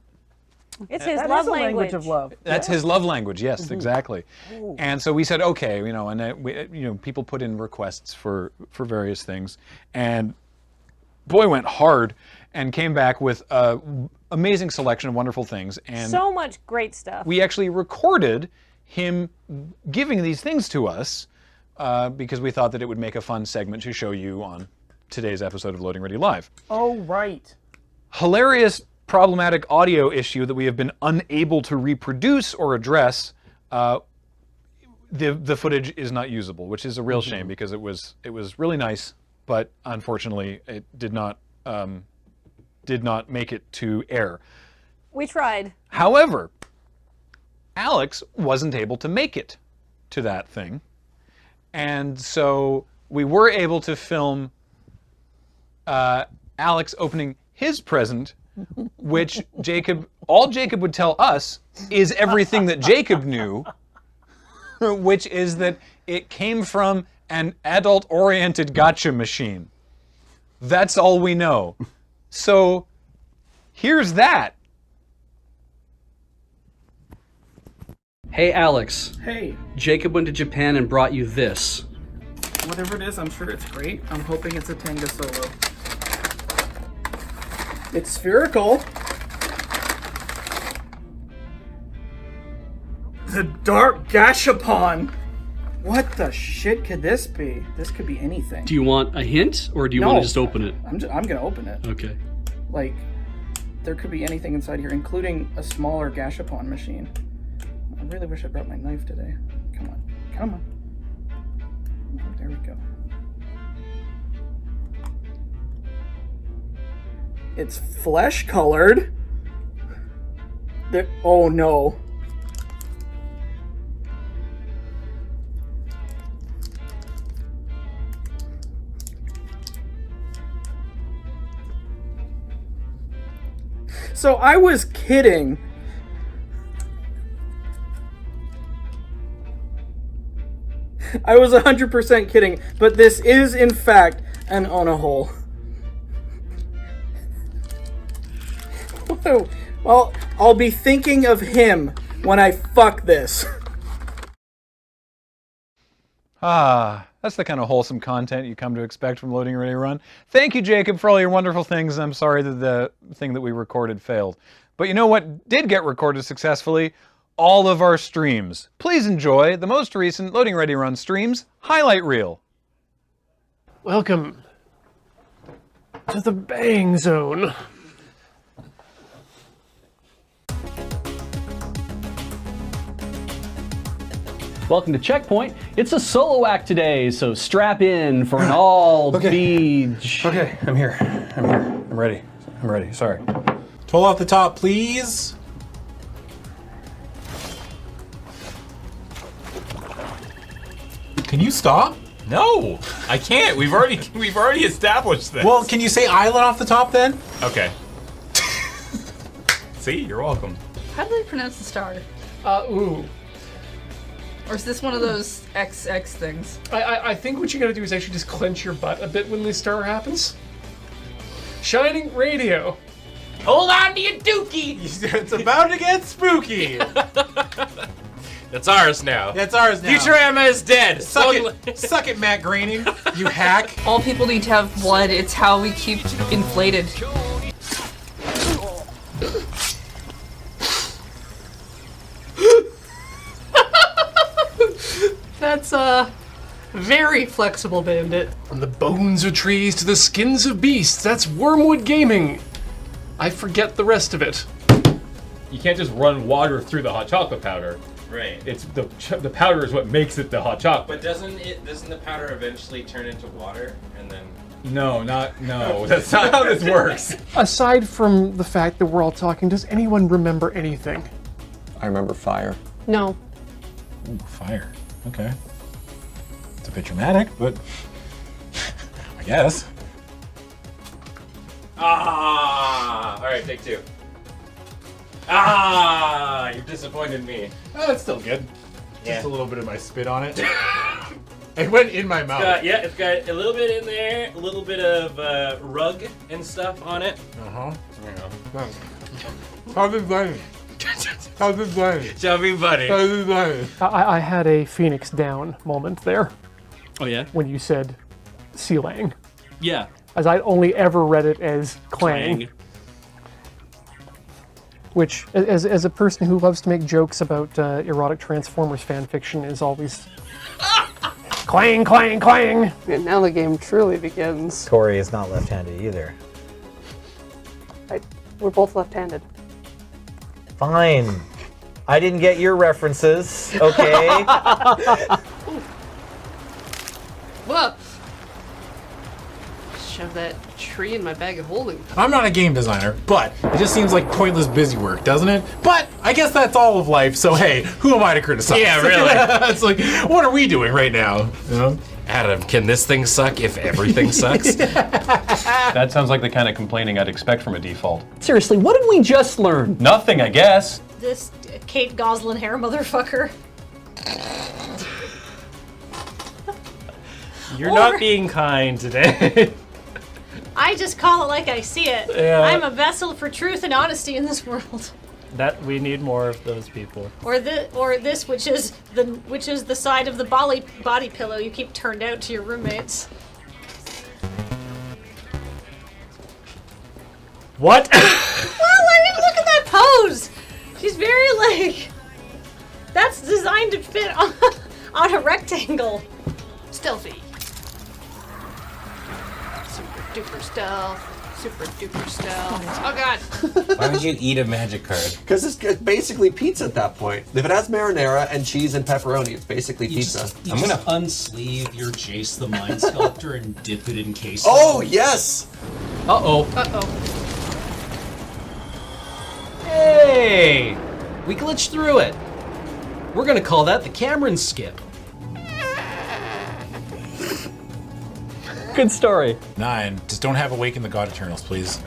Speaker 6: It's his
Speaker 7: That
Speaker 6: love
Speaker 7: is a
Speaker 6: language.
Speaker 7: language of love.
Speaker 5: That's his love language. Yes, exactly. And so we said, okay, and then people put in requests for various things, and boy went hard, and came back with an amazing selection of wonderful things. And
Speaker 6: So much great stuff.
Speaker 5: we actually recorded him giving these things to us because we thought that it would make a fun segment to show you on today's episode of Loading Ready Live.
Speaker 7: Oh, right.
Speaker 5: Hilarious problematic audio issue that we have been unable to reproduce or address. The footage is not usable, which is a real shame because it was really nice, but unfortunately it did not make it to air.
Speaker 6: We tried.
Speaker 5: However, Alex wasn't able to make it to that thing, and so we were able to film Alex opening his present, which all Jacob would tell us is everything that Jacob knew, which is that it came from an adult-oriented gotcha machine. That's all we know. So here's that.
Speaker 3: Hey, Alex.
Speaker 7: Hey,
Speaker 3: Jacob went to Japan and brought you this.
Speaker 7: whatever it is, I'm sure it's great. I'm hoping it's a Tenga Solo. It's spherical.
Speaker 9: The dark gashapon. What the shit could this be? This could be anything.
Speaker 3: Do you want a hint, or do you want to just open it?
Speaker 9: I'm gonna open it.
Speaker 3: Okay.
Speaker 9: Like, there could be anything inside here, including a smaller gashapon machine. I really wish I brought my knife today. Come on. Come on. Oh, there we go. It's flesh colored. Oh no. So I was kidding. I was 100% kidding, but this is in fact an on-a-hole. Well, I'll be thinking of him when I fuck this.
Speaker 5: That's the kind of wholesome content you come to expect from Loading Ready Run. Thank you, Jacob, for all your wonderful things. I'm sorry that the thing that we recorded failed. But you know what did get recorded successfully? All of our streams. Please enjoy the most recent Loading Ready Run streams highlight reel.
Speaker 4: Welcome to the bang zone.
Speaker 3: Welcome to Checkpoint. It's a solo act today, so strap in for an all-beach.
Speaker 5: Okay, I'm here. I'm ready. Sorry.
Speaker 10: Pull off the top, please. Can you stop?
Speaker 2: No, I can't. We've already established this.
Speaker 10: Well, can you say island off the top then?
Speaker 2: Okay. See, you're welcome.
Speaker 11: How do they pronounce the star?
Speaker 4: Ooh.
Speaker 11: Or is this one of those XX things?
Speaker 4: I think what you gotta do is actually just clench your butt a bit when the star happens. Shining radio.
Speaker 2: Hold on to your dookie.
Speaker 10: It's about to get spooky.
Speaker 2: That's ours now.
Speaker 10: That's ours now.
Speaker 2: Futurama is dead.
Speaker 10: Suck it, Matt Groening. You hack.
Speaker 11: All people need to have blood. It's how we keep inflated. That's very flexible, Bandit.
Speaker 4: From the bones of trees to the skins of beasts, that's Wormwood Gaming. I forget the rest of it.
Speaker 2: You can't just run water through the hot chocolate powder.
Speaker 12: Right.
Speaker 2: It's the powder is what makes it the hot chocolate.
Speaker 12: But doesn't the powder eventually turn into water and then?
Speaker 2: No, that's not how this works.
Speaker 4: Aside from the fact that we're all talking, does anyone remember anything?
Speaker 8: I remember fire.
Speaker 6: No.
Speaker 10: Ooh, fire. Okay. It's a bit dramatic, but I guess.
Speaker 12: All right, take two. You disappointed me.
Speaker 10: Oh, it's still good.
Speaker 12: Yeah.
Speaker 10: Just a little bit of my spit on it. It went in my mouth.
Speaker 12: It's got a little bit in there, a little bit of rug and stuff on it.
Speaker 10: How's it going?
Speaker 12: Tell me, buddy.
Speaker 4: I had a Phoenix Down moment there
Speaker 3: Oh yeah?
Speaker 4: when you said Sealang,
Speaker 3: Yeah.
Speaker 4: as I'd only ever read it as Clang. Which, as a person who loves to make jokes about erotic Transformers fan fiction, is always clang, clang, clang.
Speaker 13: And now the game truly begins.
Speaker 14: Corey is not left-handed either.
Speaker 13: We're both left-handed.
Speaker 14: Fine. I didn't get your references, okay?
Speaker 11: Whoa! Shove that tree in my bag of holding.
Speaker 10: I'm not a game designer, but it just seems like pointless busy work, doesn't it? But I guess that's all of life, so hey, who am I to criticize?
Speaker 12: Yeah, really.
Speaker 10: It's like, what are we doing right now? You know?
Speaker 12: Adam, can this thing suck if everything sucks?
Speaker 5: That sounds like the kind of complaining I'd expect from a default.
Speaker 3: Seriously, what did we just learn?
Speaker 5: Nothing, I guess.
Speaker 6: This Kate Goslin hair motherfucker.
Speaker 12: You're not being kind today.
Speaker 6: I just call it like I see it.
Speaker 12: Yeah.
Speaker 6: I'm a vessel for truth and honesty in this world.
Speaker 12: That we need more of those people.
Speaker 6: Or this, which is the side of the body pillow you keep turned out to your roommates.
Speaker 12: What?
Speaker 6: Well, I mean, look at that pose. She's very like. That's designed to fit on a rectangle.
Speaker 13: Stealthy. Super duper stealth. Super duper stealth. Oh god.
Speaker 12: Why would you eat a magic card?
Speaker 15: Because it's basically pizza at that point. If it has marinara and cheese and pepperoni, it's basically pizza.
Speaker 12: I'm gonna unsleeve your Jace the Mind Sculptor and dip it in queso.
Speaker 15: Oh, yes!
Speaker 16: Uh-oh.
Speaker 13: Uh-oh.
Speaker 16: Hey! We glitched through it. We're gonna call that the Cameron skip.
Speaker 8: Good story.
Speaker 10: 9. Just don't have Awaken the God Eternals, please.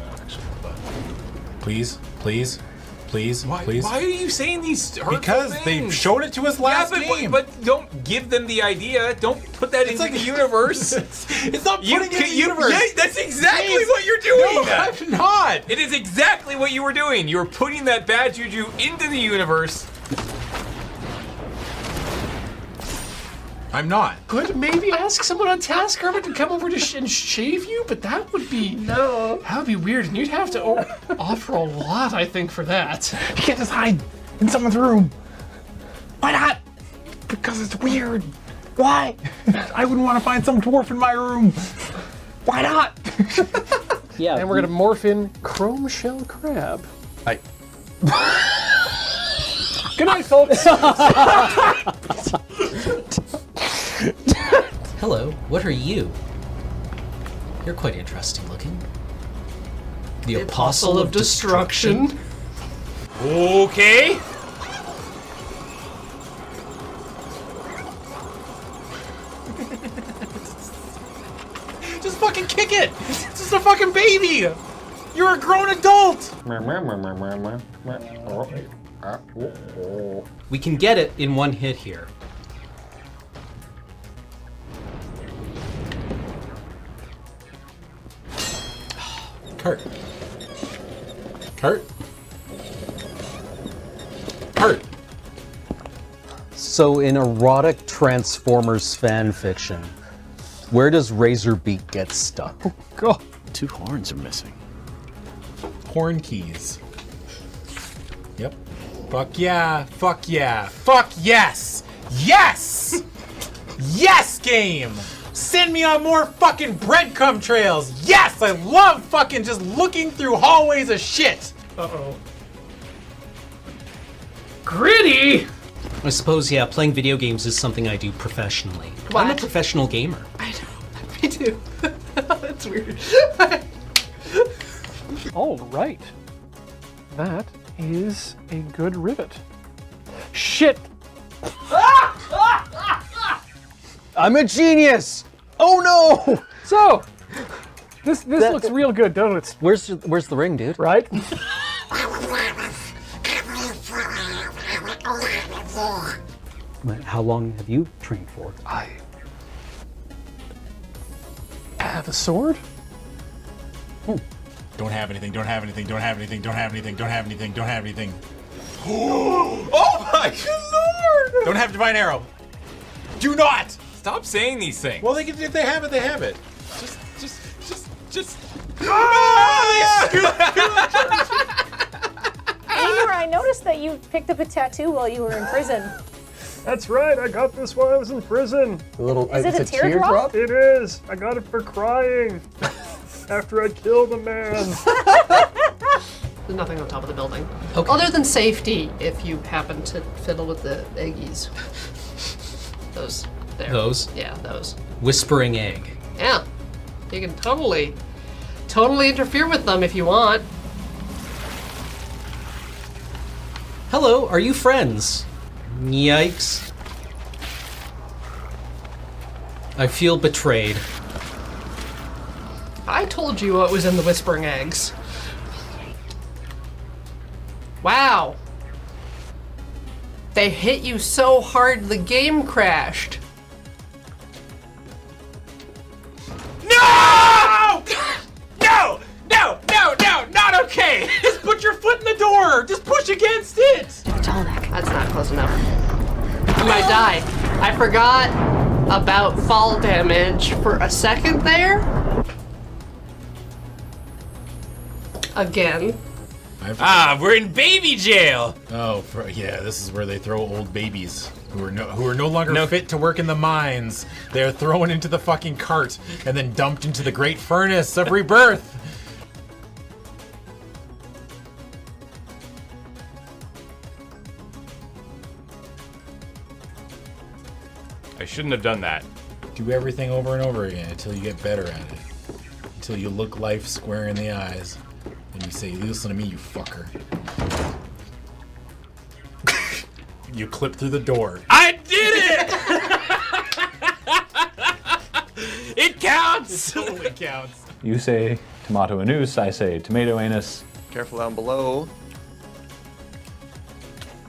Speaker 10: Please, please, please, please.
Speaker 2: Why are you saying these hurtful
Speaker 10: Because
Speaker 2: things?
Speaker 10: they showed it to us last game.
Speaker 2: But don't give them the idea. Don't put that into the universe.
Speaker 10: It's not putting it in the universe.
Speaker 2: Yeah, that's exactly what you're doing.
Speaker 10: No, I'm not.
Speaker 2: It is exactly what you were doing. You were putting that bad juju into the universe.
Speaker 10: I'm not.
Speaker 17: Could maybe ask someone on TaskRabbit to come over to and shave you, but that would be that would be weird, and you'd have to offer a lot, I think, for that.
Speaker 5: You can't just hide in someone's room. Why not? Because it's weird. Why? I wouldn't want to find some dwarf in my room. Why not?
Speaker 8: Yeah.
Speaker 17: And we're gonna morph in Chrome Shell Crab.
Speaker 4: Good night, folks.
Speaker 16: Hello, what are you? You're quite interesting looking. The Apostle of Destruction.
Speaker 2: Okay.
Speaker 10: Just fucking kick it. It's just a fucking baby. You're a grown adult.
Speaker 16: We can get it in one hit here.
Speaker 10: Kurt. Kurt. Kurt.
Speaker 8: So in erotic Transformers fan fiction, where does Razorbeak get stuck?
Speaker 17: Oh god. 2 horns are missing.
Speaker 10: Horn keys. Yep. Fuck yeah. Fuck yeah. Fuck yes. Yes! Yes, game! Send me on more fucking breadcrumb trails! Yes! I love fucking just looking through hallways of shit!
Speaker 17: Uh-oh. Gritty!
Speaker 16: I suppose, yeah, playing video games is something I do professionally. I'm a
Speaker 13: What?
Speaker 16: professional gamer.
Speaker 13: I know. Me too. That's weird.
Speaker 4: All right. That is a good rivet. Shit!
Speaker 8: I'm a genius! Oh no!
Speaker 4: So, this looks real good, doesn't it?
Speaker 8: Where's the ring, dude?
Speaker 4: Right?
Speaker 8: How long have you trained for?
Speaker 17: I have a sword?
Speaker 10: Don't have anything, don't have anything, don't have anything, don't have anything, don't have anything, don't have anything.
Speaker 2: Oh my lord!
Speaker 10: Don't have Divine Arrow. Do not!
Speaker 2: Stop saying these things.
Speaker 10: Well, if they have it, they have it.
Speaker 2: Just.
Speaker 6: Igor, I noticed that you picked up a tattoo while you were in prison.
Speaker 4: That's right, I got this while I was in prison.
Speaker 6: Is it a teardrop?
Speaker 4: It is. I got it for crying after I killed a man.
Speaker 13: There's nothing on top of the building. Okay. Other than safety, if you happen to fiddle with the eggies. Those there.
Speaker 16: Those?
Speaker 13: Yeah, those.
Speaker 16: Whispering egg.
Speaker 13: Yeah. You can totally interfere with them if you want.
Speaker 16: Hello, are you friends? Yikes. I feel betrayed.
Speaker 13: I told you what was in the whispering eggs. Wow. They hit you so hard the game crashed.
Speaker 2: No! No! No! No! No! Not okay!
Speaker 10: Just put your foot in the door! Just push against it!
Speaker 13: That's not close enough. You might die. I forgot about fall damage for a second there. Again.
Speaker 12: We're in baby jail.
Speaker 10: Oh, yeah, this is where they throw old babies who are no longer fit to work in the mines. They're thrown into the fucking cart and then dumped into the great furnace of rebirth.
Speaker 2: I shouldn't have done that.
Speaker 10: Do everything over and over again until you get better at it. Until you look life square in the eyes and you say, listen to me, you fucker. You clip through the door.
Speaker 12: I did it! It counts!
Speaker 10: It totally counts.
Speaker 5: You say tomato anus, I say tomato anus.
Speaker 15: Careful down below.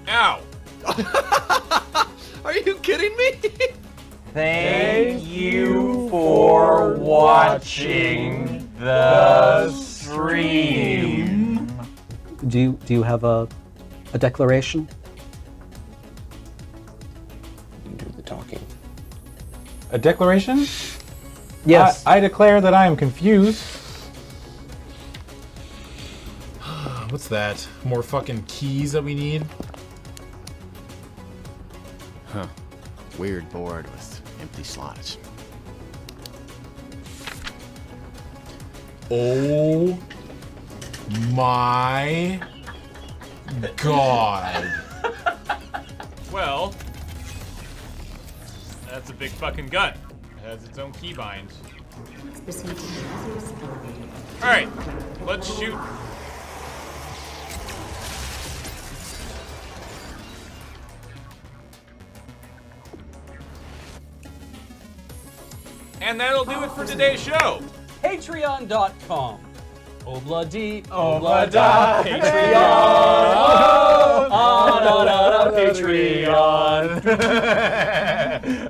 Speaker 2: Ow!
Speaker 15: Are you kidding me?
Speaker 14: Thank you for watching the stream.
Speaker 8: Do you have a declaration?
Speaker 15: Do the talking.
Speaker 5: A declaration?
Speaker 8: Yes.
Speaker 5: I declare that I am confused.
Speaker 10: What's that? More fucking keys that we need?
Speaker 18: Huh. Weird board with empty slots.
Speaker 10: Oh my god.
Speaker 2: Well, that's a big fucking gun. It has its own keybind. Alright, let's shoot. And that'll do it for today's show.
Speaker 3: Patreon.com. Obla-dee,
Speaker 2: Obla-da,
Speaker 3: Patreon.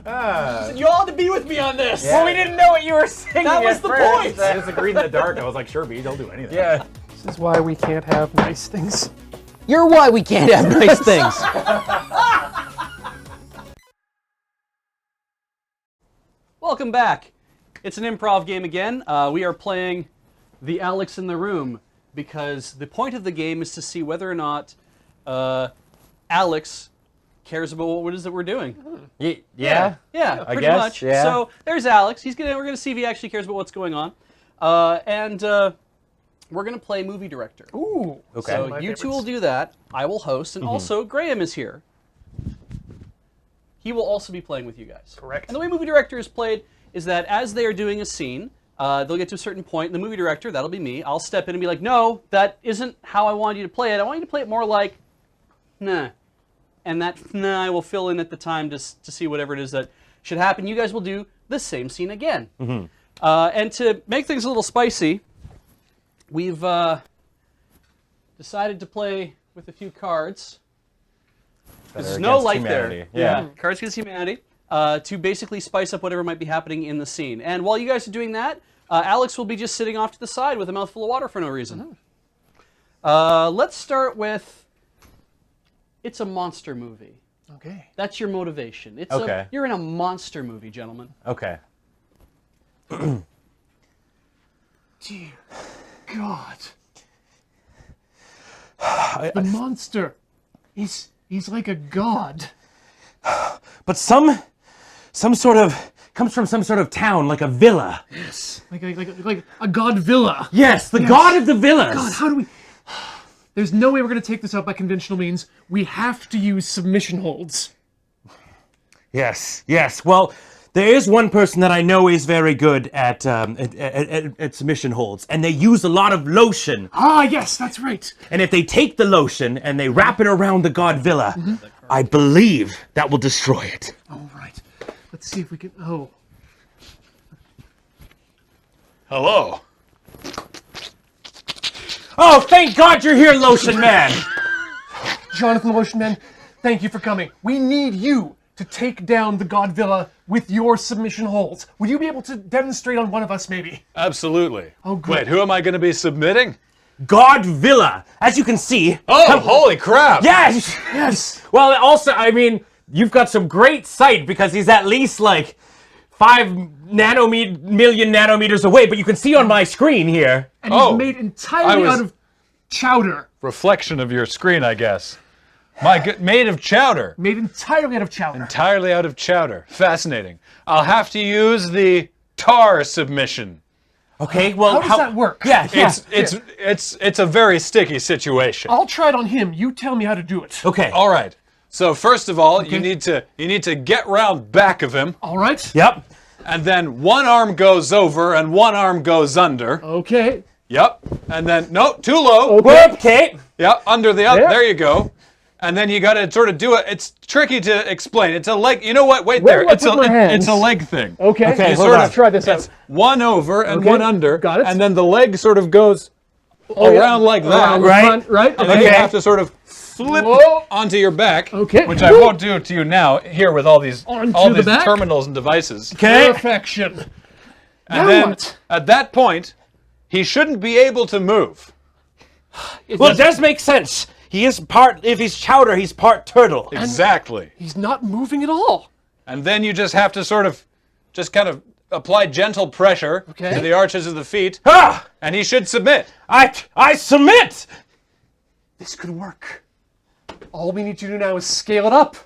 Speaker 3: Patreon. You all had to be with me on this.
Speaker 5: Well, we didn't know what you were singing.
Speaker 3: That was the point.
Speaker 5: I just agreed in the dark. I was like, sure, B, don't do anything.
Speaker 7: Yeah. This is why we can't have nice things.
Speaker 8: You're why we can't have nice things.
Speaker 3: Welcome back. It's an improv game again. We are playing the Alex in the Room because the point of the game is to see whether or not Alex cares about what it is that we're doing.
Speaker 14: Yeah,
Speaker 3: Yeah,
Speaker 14: I
Speaker 3: pretty
Speaker 14: guess,
Speaker 3: much.
Speaker 14: yeah.
Speaker 3: So there's Alex. We're gonna see if he actually cares about what's going on, and we're gonna play movie director.
Speaker 7: Ooh.
Speaker 14: Okay.
Speaker 3: So you two will do that. I will host, and also Graham is here. He will also be playing with you guys.
Speaker 7: Correct.
Speaker 3: And the way movie director is played is that as they are doing a scene, they'll get to a certain point, and the movie director, that'll be me, I'll step in and be like, no, that isn't how I want you to play it. I want you to play it more like, nah. And that nah I will fill in at the time to see whatever it is that should happen. You guys will do the same scene again. And to make things a little spicy, we've decided to play with a few cards. There's no light there.
Speaker 5: Yeah.
Speaker 3: Cards Against Humanity. To basically spice up whatever might be happening in the scene. And while you guys are doing that, Alex will be just sitting off to the side with a mouthful of water for no reason. Let's start with, it's a monster movie.
Speaker 7: Okay.
Speaker 3: That's your motivation. It's
Speaker 14: Okay.
Speaker 3: You're in a monster movie, gentlemen.
Speaker 14: Okay.
Speaker 17: Dear God. The monster he's like a god.
Speaker 18: But some sort of comes from some sort of town, like a villa.
Speaker 17: Yes. Like a god villa.
Speaker 18: Yes, the god of the villas.
Speaker 17: God, how do we... There's no way we're going to take this out by conventional means. We have to use submission holds.
Speaker 18: Yes. Well, there is one person that I know is very good at submission holds, and they use a lot of lotion.
Speaker 17: Ah, yes, that's right.
Speaker 18: And if they take the lotion and they wrap it around the god villa, I believe that will destroy it.
Speaker 17: All right. Let's see if we can... Oh.
Speaker 5: Hello.
Speaker 18: Oh, thank God you're here, Lotion Man!
Speaker 17: Jonathan Lotion Man, thank you for coming. We need you to take down the god villa with your submission holds. Would you be able to demonstrate on one of us, maybe?
Speaker 5: Absolutely.
Speaker 17: Oh, good.
Speaker 5: Wait, who am I going to be submitting?
Speaker 18: God Villa, as you can see.
Speaker 5: Oh, holy crap!
Speaker 18: Yes!
Speaker 17: Yes!
Speaker 18: Well, also, I mean, you've got some great sight because he's at least like 5 million nanometers away, but you can see on my screen here.
Speaker 17: And he's made entirely out of chowder.
Speaker 5: Reflection of your screen, I guess. Made of chowder.
Speaker 17: Made entirely out of chowder.
Speaker 5: Entirely out of chowder. Fascinating. I'll have to use the tar submission.
Speaker 18: Okay, well,
Speaker 17: how does that work?
Speaker 18: Yeah,
Speaker 5: It's a very sticky situation.
Speaker 17: I'll try it on him. You tell me how to do it.
Speaker 18: Okay.
Speaker 5: All right. So first of all, you need to get round back of him.
Speaker 17: All right.
Speaker 18: Yep.
Speaker 5: And then one arm goes over and one arm goes under.
Speaker 17: Okay.
Speaker 5: Yep. And then no, too low.
Speaker 18: Okay.
Speaker 5: Yep. Under the up.
Speaker 17: There.
Speaker 5: There you go. And then you got to sort of do it. It's tricky to explain. It's a leg. You know what? Wait there. It's a leg thing.
Speaker 17: Okay.
Speaker 5: You
Speaker 17: Hold on. Let's try this out.
Speaker 5: One over and one under.
Speaker 17: Got it.
Speaker 5: And then the leg sort of goes around like that.
Speaker 17: Around the front, right?
Speaker 5: And then you have to sort of flip onto your back.
Speaker 17: Okay.
Speaker 5: Which I won't do to you now here with all these
Speaker 17: the back?
Speaker 5: terminals and devices.
Speaker 17: Okay. Perfection.
Speaker 5: And then at that point, he shouldn't be able to move.
Speaker 18: Well, it does make sense. He is if he's chowder, he's part turtle.
Speaker 5: Exactly.
Speaker 17: He's not moving at all.
Speaker 5: And then you just have to sort of, kind of apply gentle pressure to the arches of the feet.
Speaker 18: Ah!
Speaker 5: And he should submit.
Speaker 18: I submit!
Speaker 17: This could work. All we need to do now is scale it up.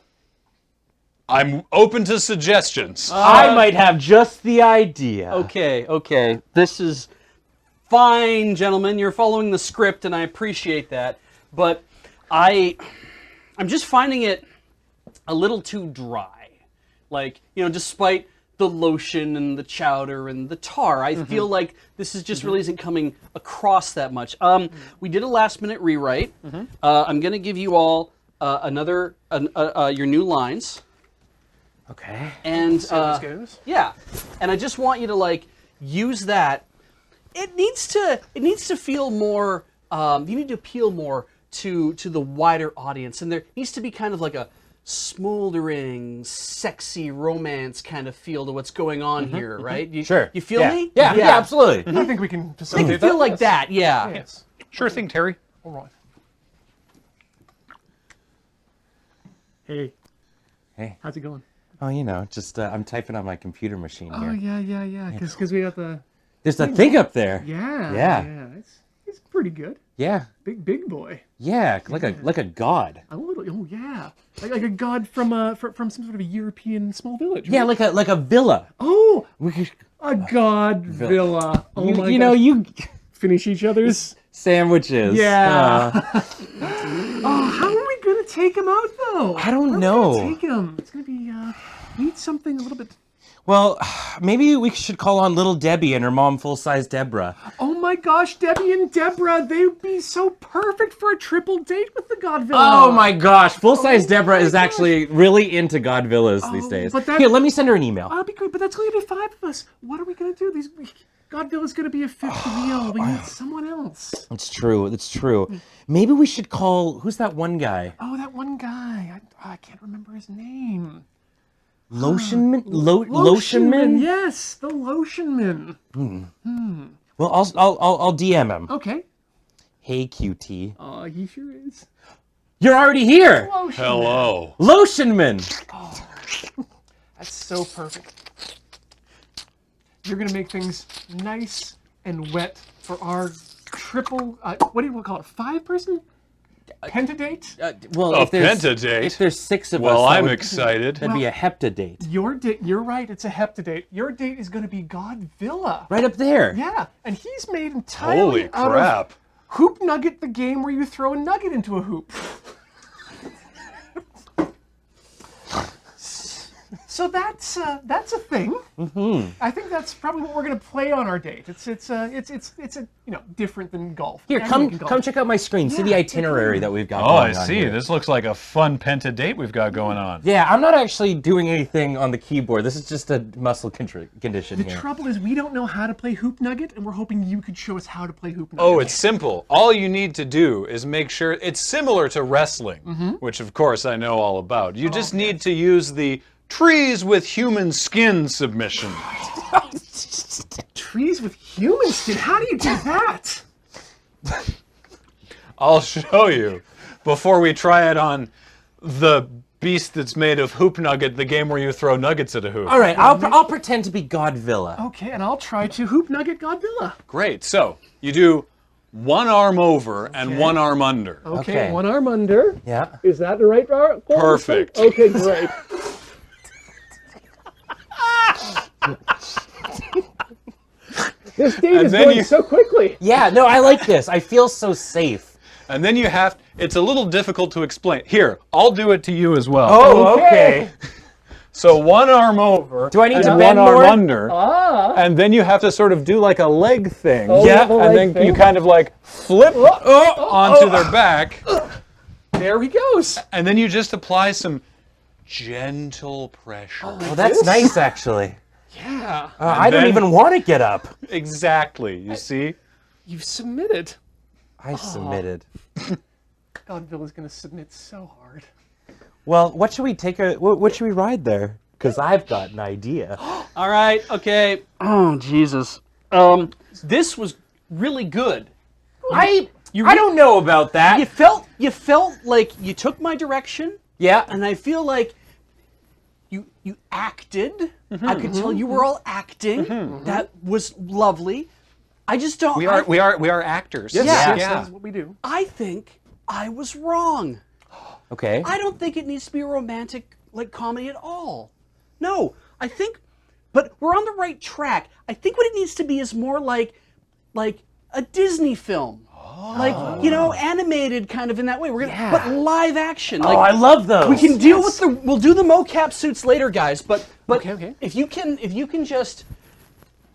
Speaker 5: I'm open to suggestions.
Speaker 18: I might have just the idea.
Speaker 3: Okay. This is fine, gentlemen. You're following the script, and I appreciate that. But I'm just finding it a little too dry. Like, despite the lotion and the chowder and the tar, I feel like this is just really isn't coming across that much. We did a last-minute rewrite. I'm going to give you all your new lines.
Speaker 18: Okay.
Speaker 3: And yeah, and I just want you to use that. It needs to feel more. You need to appeal more to the wider audience, and there needs to be kind of like a smoldering, sexy romance kind of feel to what's going on here, right?
Speaker 18: Sure.
Speaker 3: You feel me?
Speaker 18: Yeah, absolutely.
Speaker 17: I think we can
Speaker 3: Make
Speaker 17: facilitate
Speaker 3: it feel
Speaker 17: that.
Speaker 3: like that, yeah.
Speaker 17: Yes.
Speaker 5: Sure thing, Terry.
Speaker 17: All right. Hey.
Speaker 18: Hey.
Speaker 17: How's it going?
Speaker 18: Oh, just I'm typing on my computer machine here.
Speaker 17: Oh yeah. Because we got the.
Speaker 18: There's a thing up there.
Speaker 17: Yeah. It's pretty good.
Speaker 18: Yeah.
Speaker 17: Big boy.
Speaker 18: Yeah, like a god.
Speaker 17: A little. Oh yeah. Like a god from some sort of a European small village.
Speaker 18: Yeah,
Speaker 17: right?
Speaker 18: like a villa.
Speaker 17: Oh. A god villa. Oh my god.
Speaker 18: You
Speaker 17: finish each other's
Speaker 18: sandwiches.
Speaker 17: Yeah. How are we gonna take him out though?
Speaker 18: I don't know.
Speaker 17: Take him. It's gonna be. Need something a little bit.
Speaker 18: Well, maybe we should call on little Debbie and her mom, full-size Deborah.
Speaker 17: Oh my gosh, Debbie and Deborah, they would be so perfect for a triple date with the God Villa.
Speaker 18: Oh my gosh, full-size Deborah is actually really into God Villas these days.
Speaker 17: But
Speaker 18: Here, let me send her an email.
Speaker 17: That'd be great, but that's going to be 5 of us. What are we going to do? God Villa's going to be a fifth wheel. We need someone else.
Speaker 18: It's true. Maybe we should call, who's that one guy?
Speaker 17: Oh, that one guy. I can't remember his name.
Speaker 18: Lotionman?
Speaker 17: Lotionman? Yes, the Lotionman.
Speaker 18: Well, I'll DM him.
Speaker 17: Okay.
Speaker 18: Hey, QT.
Speaker 17: Oh, he sure is.
Speaker 18: You're already here.
Speaker 17: Lotionman.
Speaker 5: Hello.
Speaker 18: Lotionman.
Speaker 17: Oh, that's so perfect. You're gonna make things nice and wet for our triple. What do you call it? 5-person pentadate?
Speaker 18: Well,
Speaker 5: A
Speaker 18: if there's
Speaker 5: pentadate?
Speaker 18: If there's 6 of us,
Speaker 5: Well,
Speaker 18: that
Speaker 5: I'm
Speaker 18: would-
Speaker 5: excited.
Speaker 18: That'd be a heptadate.
Speaker 17: Your date. You're right. It's a heptadate. Your date is gonna be God Villa.
Speaker 18: Right up there.
Speaker 17: Yeah, and he's made entirely
Speaker 5: Holy
Speaker 17: out
Speaker 5: crap.
Speaker 17: of Hoop Nugget, the game where you throw a nugget into a hoop. So that's a thing. I think that's probably what we're gonna play on our date. It's different than golf.
Speaker 18: Here,
Speaker 17: Everyone can golf.
Speaker 18: come check out my screen. See the itinerary that we've got
Speaker 5: Oh, I
Speaker 18: going on
Speaker 5: see.
Speaker 18: here.
Speaker 5: This looks like a fun penta date we've got going on.
Speaker 18: Yeah, I'm not actually doing anything on the keyboard. This is just a muscle condition
Speaker 17: The
Speaker 18: here.
Speaker 17: trouble is we don't know how to play Hoop Nugget, and we're hoping you could show us how to play Hoop Nugget.
Speaker 5: Oh, it's simple. All you need to do is make sure it's similar to wrestling, which of course I know all about. You just need to use the trees with human skin submission.
Speaker 17: Trees with human skin? How do you do that?
Speaker 5: I'll show you before we try it on the beast that's made of Hoop Nugget, the game where you throw nuggets at a hoop.
Speaker 18: All right, I'll pretend to be God Villa.
Speaker 17: Okay, and I'll try to Hoop Nugget God Villa.
Speaker 5: Great. So you do one arm over and one arm under.
Speaker 17: Okay, one arm under.
Speaker 18: Yeah.
Speaker 17: Is that the right arm?
Speaker 5: Perfect.
Speaker 17: Okay, great. This date is going so quickly.
Speaker 18: Yeah, no, I like this. I feel so safe.
Speaker 5: And then you have, it's a little difficult to explain. Here, I'll do it to you as well.
Speaker 18: Oh, okay.
Speaker 5: So one arm over.
Speaker 18: Do I need to
Speaker 5: and
Speaker 18: bend
Speaker 5: one
Speaker 18: more?
Speaker 5: arm under. And then you have to sort of do like a leg thing.
Speaker 17: Yeah.
Speaker 5: And then you kind of like flip onto their back.
Speaker 17: There he goes.
Speaker 5: And then you just apply some gentle pressure.
Speaker 18: Oh, that's nice, actually.
Speaker 17: Yeah.
Speaker 18: I don't even want to get up.
Speaker 5: Exactly. You see?
Speaker 17: You've submitted.
Speaker 18: I submitted.
Speaker 17: Godzilla's gonna submit so hard.
Speaker 18: Well, what should we take? What should we ride there? Because I've got an idea.
Speaker 3: All right. Okay. Oh Jesus. This was really good.
Speaker 18: I don't know about that.
Speaker 3: You felt like you took my direction.
Speaker 18: Yeah.
Speaker 3: And I feel like you acted. I could tell you were all acting. That was lovely. I just don't.
Speaker 5: We are actors.
Speaker 17: Yes,
Speaker 3: Yeah.
Speaker 17: that's what we do.
Speaker 3: I think I was wrong.
Speaker 18: Okay.
Speaker 3: I don't think it needs to be a romantic comedy at all. No, I think, but we're on the right track. I think what it needs to be is more like a Disney film. Animated kind of in that way. We're gonna put live action.
Speaker 18: I love those.
Speaker 3: We can deal with we'll do the mocap suits later, guys. But
Speaker 17: Okay.
Speaker 3: if you can just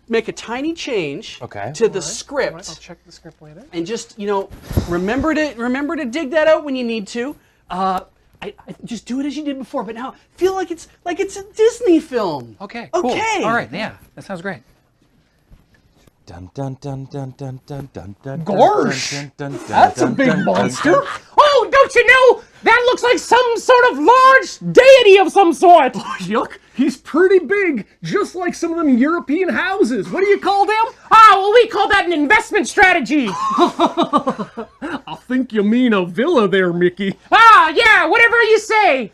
Speaker 3: make a tiny change
Speaker 18: Okay.
Speaker 3: to the script.
Speaker 17: I'll check the script later.
Speaker 3: And just remember to dig that out when you need to. I just do it as you did before, but now feel like it's a Disney film.
Speaker 5: Okay. Cool.
Speaker 3: Okay.
Speaker 5: All right. Yeah. That sounds great.
Speaker 18: Dun dun dun dun dun dun dun dun.
Speaker 17: Gorsh!
Speaker 18: Dun, dun, dun,
Speaker 17: That's a
Speaker 18: dun,
Speaker 17: big
Speaker 18: dun, dun,
Speaker 17: monster.
Speaker 18: dun.
Speaker 14: Oh, don't you know? That looks like some sort of large deity of some sort.
Speaker 17: Yuck, he's pretty big, just like some of them European houses. What do you call them?
Speaker 14: Ah, well, we call that an investment strategy.
Speaker 17: I think you mean a villa there, Mickey.
Speaker 14: Ah, yeah, whatever you say.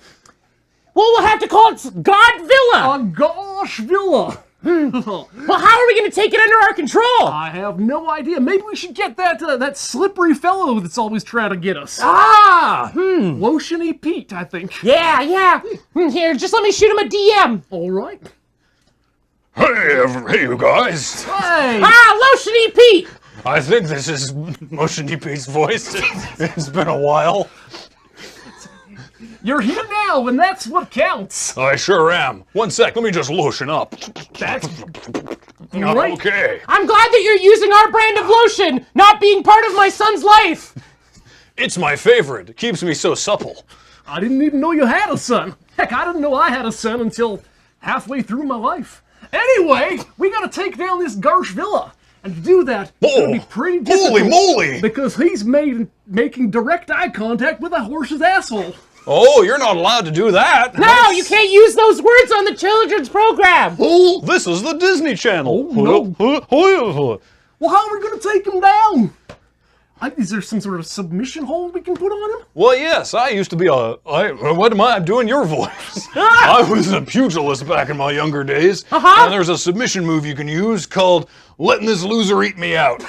Speaker 14: Well, we'll have to call it God Villa.
Speaker 17: A gosh villa.
Speaker 14: Well, how are we going to take it under our control?
Speaker 17: I have no idea. Maybe we should get that slippery fellow that's always trying to get us. Lotiony Pete, I think.
Speaker 14: Yeah. Here, just let me shoot him a DM.
Speaker 17: All right.
Speaker 5: Hey, you guys.
Speaker 17: Hey.
Speaker 14: Lotiony Pete.
Speaker 5: I think this is Motion DP's voice. It's been a while.
Speaker 17: You're here now, and that's what counts.
Speaker 5: I sure am. One sec, let me just lotion up.
Speaker 17: That's
Speaker 5: right. Okay.
Speaker 14: I'm glad that you're using our brand of lotion, not being part of my son's life.
Speaker 5: It's my favorite. It keeps me so supple.
Speaker 17: I didn't even know you had a son. Heck, I didn't know I had a son until halfway through my life. Anyway, we gotta take down this Garsh Villa. And to do that, it's gonna be pretty difficult.
Speaker 5: Holy moly!
Speaker 17: Because he's making direct eye contact with a horse's asshole.
Speaker 5: Oh, you're not allowed to do that.
Speaker 14: No, you can't use those words on the children's program.
Speaker 5: Oh, this is the Disney Channel.
Speaker 17: Oh, no. Well, how are we going to take him down? Is there some sort of submission hold we can put on him?
Speaker 5: Well, yes, I used to be what am I doing your voice? I was a pugilist back in my younger days. And there's a submission move you can use called letting this loser eat me out.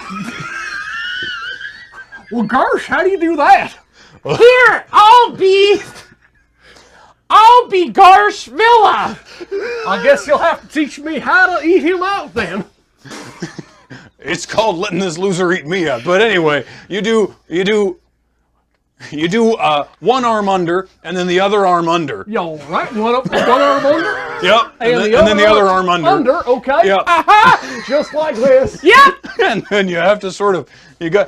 Speaker 17: Well, gosh, how do you do that?
Speaker 14: Here, I'll be Garsh Villa.
Speaker 17: I guess you'll have to teach me how to eat him out then.
Speaker 5: It's called letting this loser eat me out. But anyway, you do one arm under and then the other arm under.
Speaker 17: Yo, right? One arm under?
Speaker 5: Yep. And then the other arm under.
Speaker 17: Under, okay.
Speaker 5: Yep.
Speaker 17: Just like this.
Speaker 14: Yep.
Speaker 5: And then you have to sort of, here,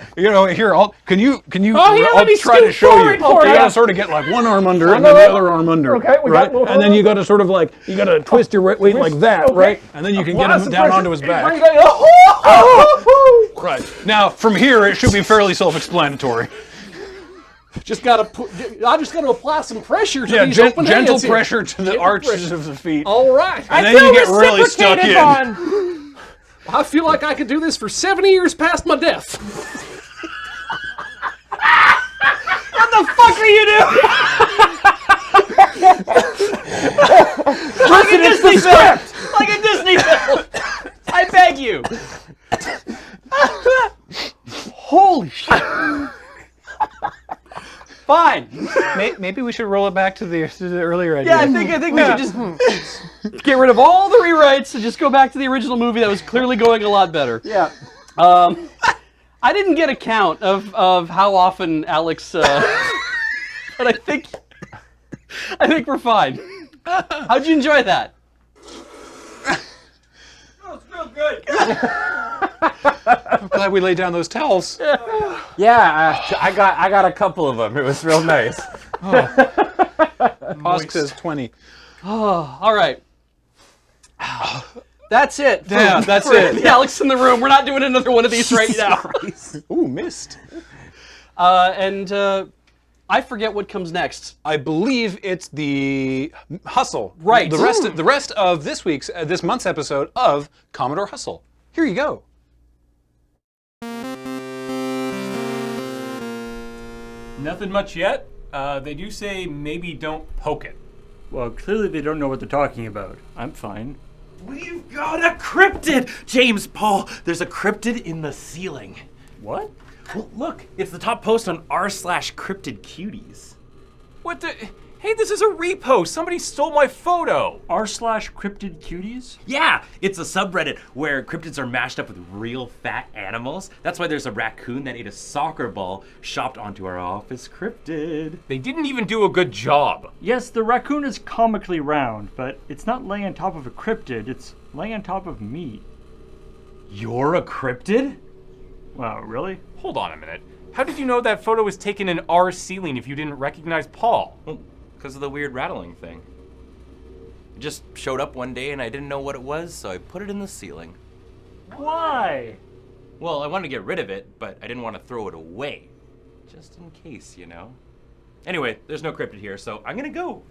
Speaker 5: can you,
Speaker 14: Oh, here, let me
Speaker 5: try to
Speaker 14: scoot
Speaker 5: show you.
Speaker 14: forward for
Speaker 5: You
Speaker 14: you.
Speaker 5: gotta sort of get like one arm under and then the other arm under.
Speaker 17: Okay, we got
Speaker 5: right? And then you gotta sort of like, you gotta twist your weight like that, right? And then you can get him down onto his back. Right. Now, from here, it should be fairly self-explanatory.
Speaker 3: I just got to apply some pressure to these
Speaker 5: gentle
Speaker 3: open hands here.
Speaker 5: pressure to the arches of the feet.
Speaker 3: All right.
Speaker 5: And then you get really stuck in.
Speaker 3: I feel like I could do this for 70 years past my death.
Speaker 14: What the fuck are you doing?
Speaker 3: Like a Disney film. Like a Disney film. I beg you. Holy shit! Fine.
Speaker 5: Maybe we should roll it back to the earlier idea.
Speaker 3: Yeah, I think we should just get rid of all the rewrites and just go back to the original movie that was clearly going a lot better.
Speaker 5: Yeah.
Speaker 3: I didn't get a count of how often Alex, but I think we're fine. How'd you enjoy that?
Speaker 12: Oh, it's real good.
Speaker 5: I'm glad we laid down those towels.
Speaker 19: Yeah, I got a couple of them. It was real nice.
Speaker 5: Posk says 20.
Speaker 3: Oh, all right. That's it.
Speaker 5: Yeah, that's it.
Speaker 3: The Alex in the room. We're not doing another one of these right now.
Speaker 5: Ooh, missed.
Speaker 3: I forget what comes next.
Speaker 5: I believe it's the Hustle.
Speaker 3: Right.
Speaker 5: The rest of this month's episode of Commodore Hustle. Here you go.
Speaker 2: Nothing much yet. They do say maybe don't poke it.
Speaker 1: Well, clearly they don't know what they're talking about. I'm fine.
Speaker 18: We've got a cryptid! James, Paul, there's a cryptid in the ceiling.
Speaker 1: What?
Speaker 18: Well, look, it's the top post on r/cryptidcuties.
Speaker 2: What the? Hey, this is a repost. Somebody stole my photo.
Speaker 1: r/cryptidcuties?
Speaker 18: Yeah, it's a subreddit where cryptids are mashed up with real fat animals. That's why there's a raccoon that ate a soccer ball shopped onto our office cryptid.
Speaker 2: They didn't even do a good job.
Speaker 1: Yes, the raccoon is comically round, but it's not laying on top of a cryptid, it's laying on top of me.
Speaker 18: You're a cryptid?
Speaker 1: Wow, really?
Speaker 2: Hold on a minute. How did you know that photo was taken in our ceiling if you didn't recognize Paul?
Speaker 18: Well, because of the weird rattling thing. It just showed up one day and I didn't know what it was, so I put it in the ceiling.
Speaker 1: Why?
Speaker 18: Well, I wanted to get rid of it, but I didn't want to throw it away. Just in case, you know? Anyway, there's no cryptid here, so I'm gonna go.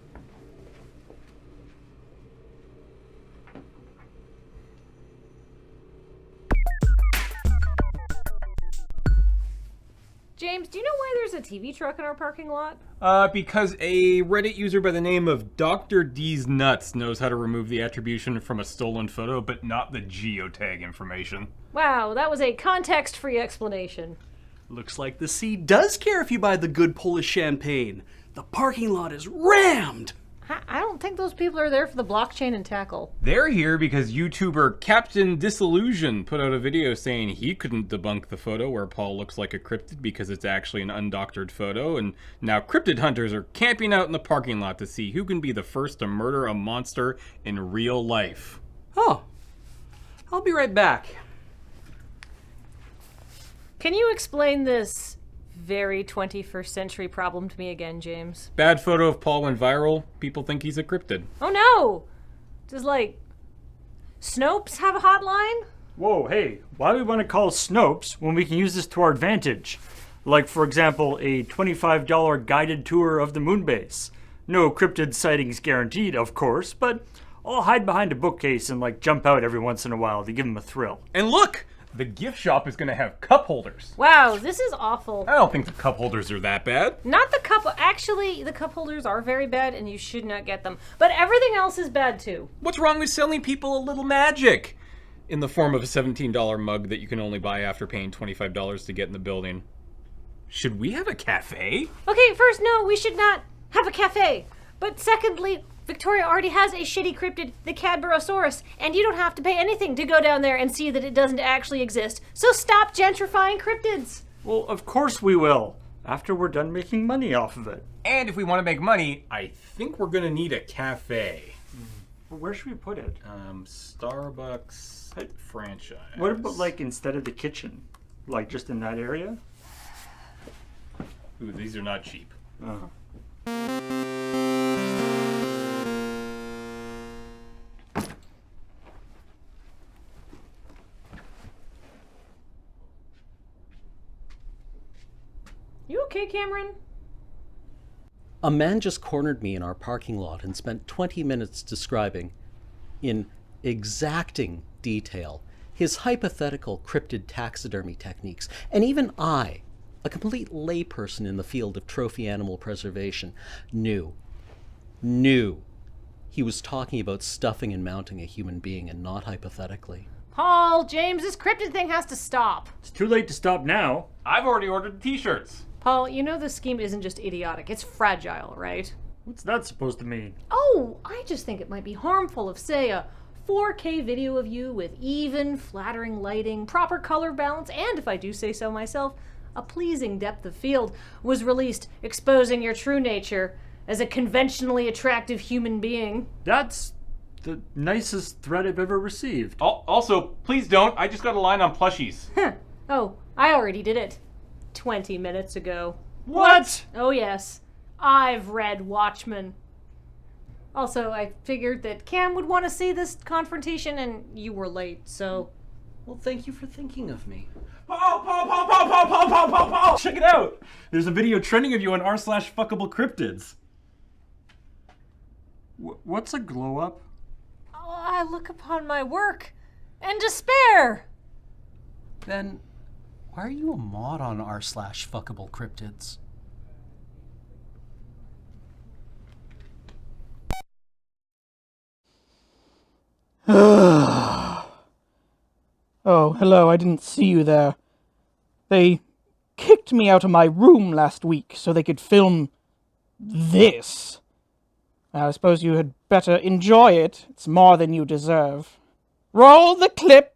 Speaker 6: James, do you know why there's a TV truck in our parking lot?
Speaker 2: Because a Reddit user by the name of Dr. D's Nuts knows how to remove the attribution from a stolen photo, but not the geotag information.
Speaker 6: Wow, that was a context-free explanation.
Speaker 3: Looks like the sea does care if you buy the good Polish champagne. The parking lot is rammed.
Speaker 6: I don't think those people are there for the blockchain and tackle.
Speaker 2: They're here because YouTuber Captain Disillusion put out a video saying he couldn't debunk the photo where Paul looks like a cryptid because it's actually an undoctored photo, and now cryptid hunters are camping out in the parking lot to see who can be the first to murder a monster in real life.
Speaker 3: Oh, I'll be right back.
Speaker 6: Can you explain this very 21st century problem to me again, James?
Speaker 2: Bad photo of Paul went viral. People think he's a cryptid.
Speaker 6: Oh no! Does, like, Snopes have a hotline?
Speaker 1: Whoa, hey, why do we want to call Snopes when we can use this to our advantage? Like, for example, a $25 guided tour of the moon base. No cryptid sightings guaranteed, of course, but I'll hide behind a bookcase and, like, jump out every once in a while to give them a thrill.
Speaker 2: And look! The gift shop is going to have cup holders.
Speaker 6: Wow, this is awful.
Speaker 2: I don't think the cup holders are that bad.
Speaker 6: Not the cup... Actually, the cup holders are very bad and you should not get them. But everything else is bad too.
Speaker 2: What's wrong with selling people a little magic? In the form of a $17 mug that you can only buy after paying $25 to get in the building. Should we have a cafe?
Speaker 6: Okay, first, no, we should not have a cafe. But secondly, Victoria already has a shitty cryptid, the Cadborosaurus, and you don't have to pay anything to go down there and see that it doesn't actually exist. So stop gentrifying cryptids.
Speaker 1: Well, of course we will, after we're done making money off of it.
Speaker 2: And if we want to make money, I think we're going to need a cafe.
Speaker 1: Well, where should we put it?
Speaker 2: Starbucks franchise.
Speaker 1: What about, like, instead of the kitchen? Like, just in that area?
Speaker 2: Ooh, these are not cheap.
Speaker 1: Uh-huh.
Speaker 6: You okay, Cameron?
Speaker 8: A man just cornered me in our parking lot and spent 20 minutes describing, in exacting detail, his hypothetical cryptid taxidermy techniques. And even I, a complete layperson in the field of trophy animal preservation, knew he was talking about stuffing and mounting a human being and not hypothetically.
Speaker 6: Paul, James, this cryptid thing has to stop.
Speaker 1: It's too late to stop now.
Speaker 2: I've already ordered the t-shirts.
Speaker 6: Paul, you know this scheme isn't just idiotic, it's fragile, right?
Speaker 1: What's that supposed to mean?
Speaker 6: Oh, I just think it might be harmful if, say, a 4K video of you with even, flattering lighting, proper color balance, and, if I do say so myself, a pleasing depth of field was released, exposing your true nature as a conventionally attractive human being.
Speaker 1: That's the nicest threat I've ever received.
Speaker 2: Also, please don't. I just got a line on plushies.
Speaker 6: Oh, I already did it 20 minutes ago.
Speaker 1: What?
Speaker 6: Oh, yes. I've read Watchmen. Also, I figured that Cam would want to see this confrontation, and you were late, so...
Speaker 3: Well, thank you for thinking of me.
Speaker 12: Paul! Check it out! There's a video trending of you on r/fuckable cryptids.
Speaker 1: What's a glow up?
Speaker 6: Oh, I look upon my work and despair.
Speaker 3: Then, why are you a mod on r/fuckable cryptids?
Speaker 9: Oh, hello, I didn't see you there. They kicked me out of my room last week so they could film this. I suppose you had better enjoy it. It's more than you deserve. Roll the clip!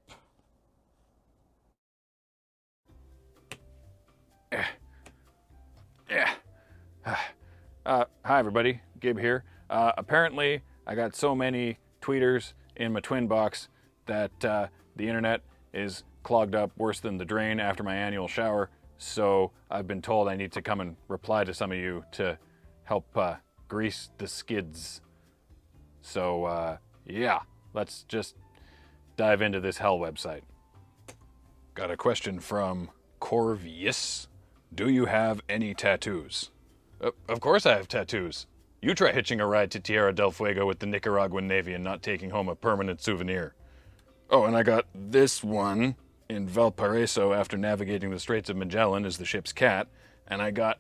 Speaker 5: Hi, everybody. Gibb here. Apparently, I got so many tweeters in my twin box that the internet is clogged up worse than the drain after my annual shower. So I've been told I need to come and reply to some of you to help grease the skids. So, yeah, let's just dive into this hell website. Got a question from Corvius. Do you have any tattoos? Of course I have tattoos. You try hitching a ride to Tierra del Fuego with the Nicaraguan Navy and not taking home a permanent souvenir. Oh, and I got this one in Valparaiso after navigating the Straits of Magellan as the ship's cat, and I got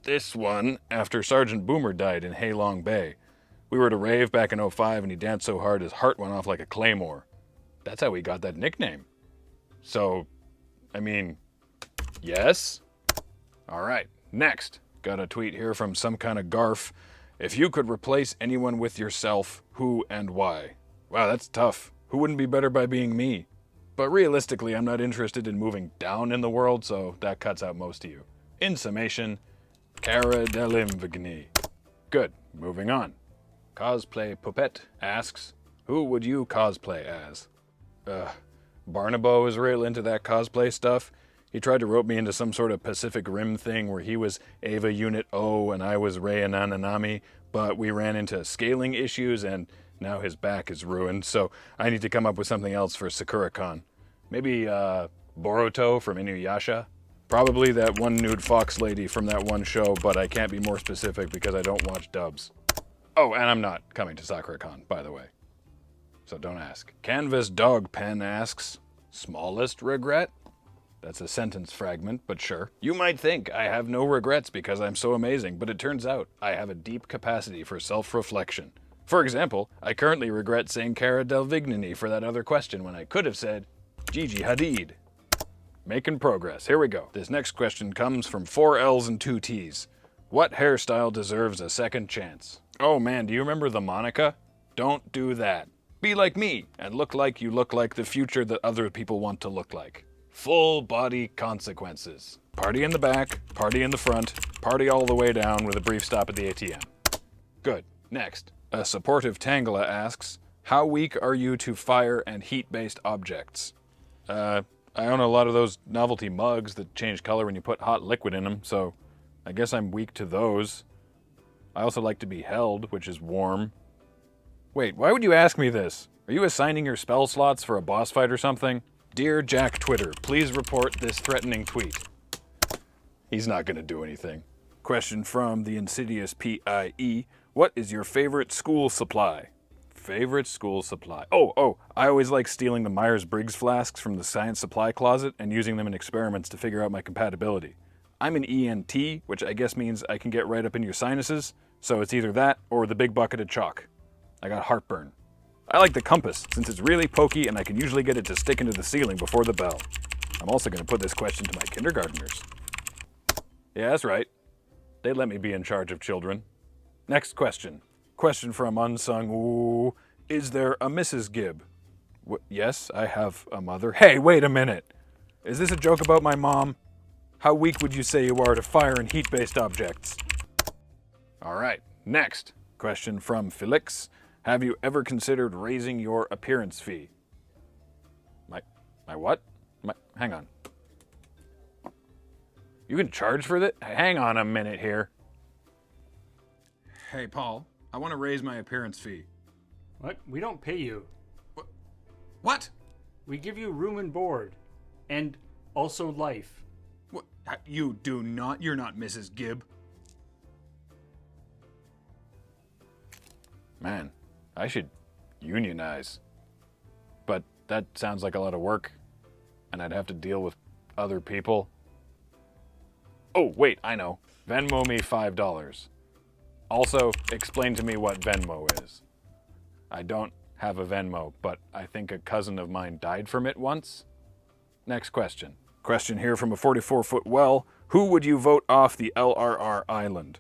Speaker 5: this one after Sergeant Boomer died in Halong Bay. We were at a rave back in '05 and he danced so hard his heart went off like a claymore. That's how he got that nickname. So, I mean, yes? Alright, next. Got a tweet here from some kind of garf. If you could replace anyone with yourself, who and why? Wow, that's tough. Who wouldn't be better by being me? But realistically, I'm not interested in moving down in the world, so that cuts out most of you. In summation, Cara Delimvigny. Good, moving on. Cosplay Poupette asks, who would you cosplay as? Barnabo is real into that cosplay stuff. He tried to rope me into some sort of Pacific Rim thing where he was Ava Unit O and I was Rei Ananami, but we ran into scaling issues and now his back is ruined, so I need to come up with something else for Sakura-con. Maybe, Boruto from Inuyasha? Probably that one nude fox lady from that one show, but I can't be more specific because I don't watch dubs. Oh, and I'm not coming to Sakura-con, by the way. So don't ask. Canvas Dog Pen asks, smallest regret? That's a sentence fragment, but sure. You might think I have no regrets because I'm so amazing, but it turns out I have a deep capacity for self-reflection. For example, I currently regret saying Cara Delvignani for that other question when I could have said Gigi Hadid. Making progress. Here we go. This next question comes from 4 L's and 2 T's. What hairstyle deserves a second chance? Oh man, do you remember the Monica? Don't do that. Be like me and look like you look like the future that other people want to look like. Full body consequences. Party in the back, party in the front, party all the way down with a brief stop at the ATM. Good. Next. A supportive Tangela asks, how weak are you to fire and heat-based objects? I own a lot of those novelty mugs that change color when you put hot liquid in them, so I guess I'm weak to those. I also like to be held, which is warm. Wait, why would you ask me this? Are you assigning your spell slots for a boss fight or something? Dear Jack Twitter, please report this threatening tweet. He's not gonna do anything. Question from the insidious PIE. What is your favorite school supply? Favorite school supply. Oh, I always like stealing the Myers-Briggs flasks from the science supply closet and using them in experiments to figure out my compatibility. I'm an ENT, which I guess means I can get right up in your sinuses, so it's either that or the big bucket of chalk. I got heartburn. I like the compass, since it's really pokey and I can usually get it to stick into the ceiling before the bell. I'm also going to put this question to my kindergartners. Yeah, that's right. They let me be in charge of children. Next question. Question from Unsung. Ooh, is there a Mrs. Gibb? Yes, I have a mother. Hey, wait a minute. Is this a joke about my mom? How weak would you say you are to fire and heat-based objects? All right, next. Question from Felix. Have you ever considered raising your appearance fee? My what? Hang on. You can charge for that? Hang on a minute here. Hey, Paul, I want to raise my appearance fee.
Speaker 1: What? We don't pay you.
Speaker 5: What?
Speaker 1: We give you room and board. And also life.
Speaker 5: What? You do not? You're not Mrs. Gibb. Man, I should unionize. But that sounds like a lot of work. And I'd have to deal with other people. Oh, wait, I know. Venmo me $5. Also, explain to me what Venmo is. I don't have a Venmo, but I think a cousin of mine died from it once. Next question. Question here from a 44-foot well. Who would you vote off the LRR Island?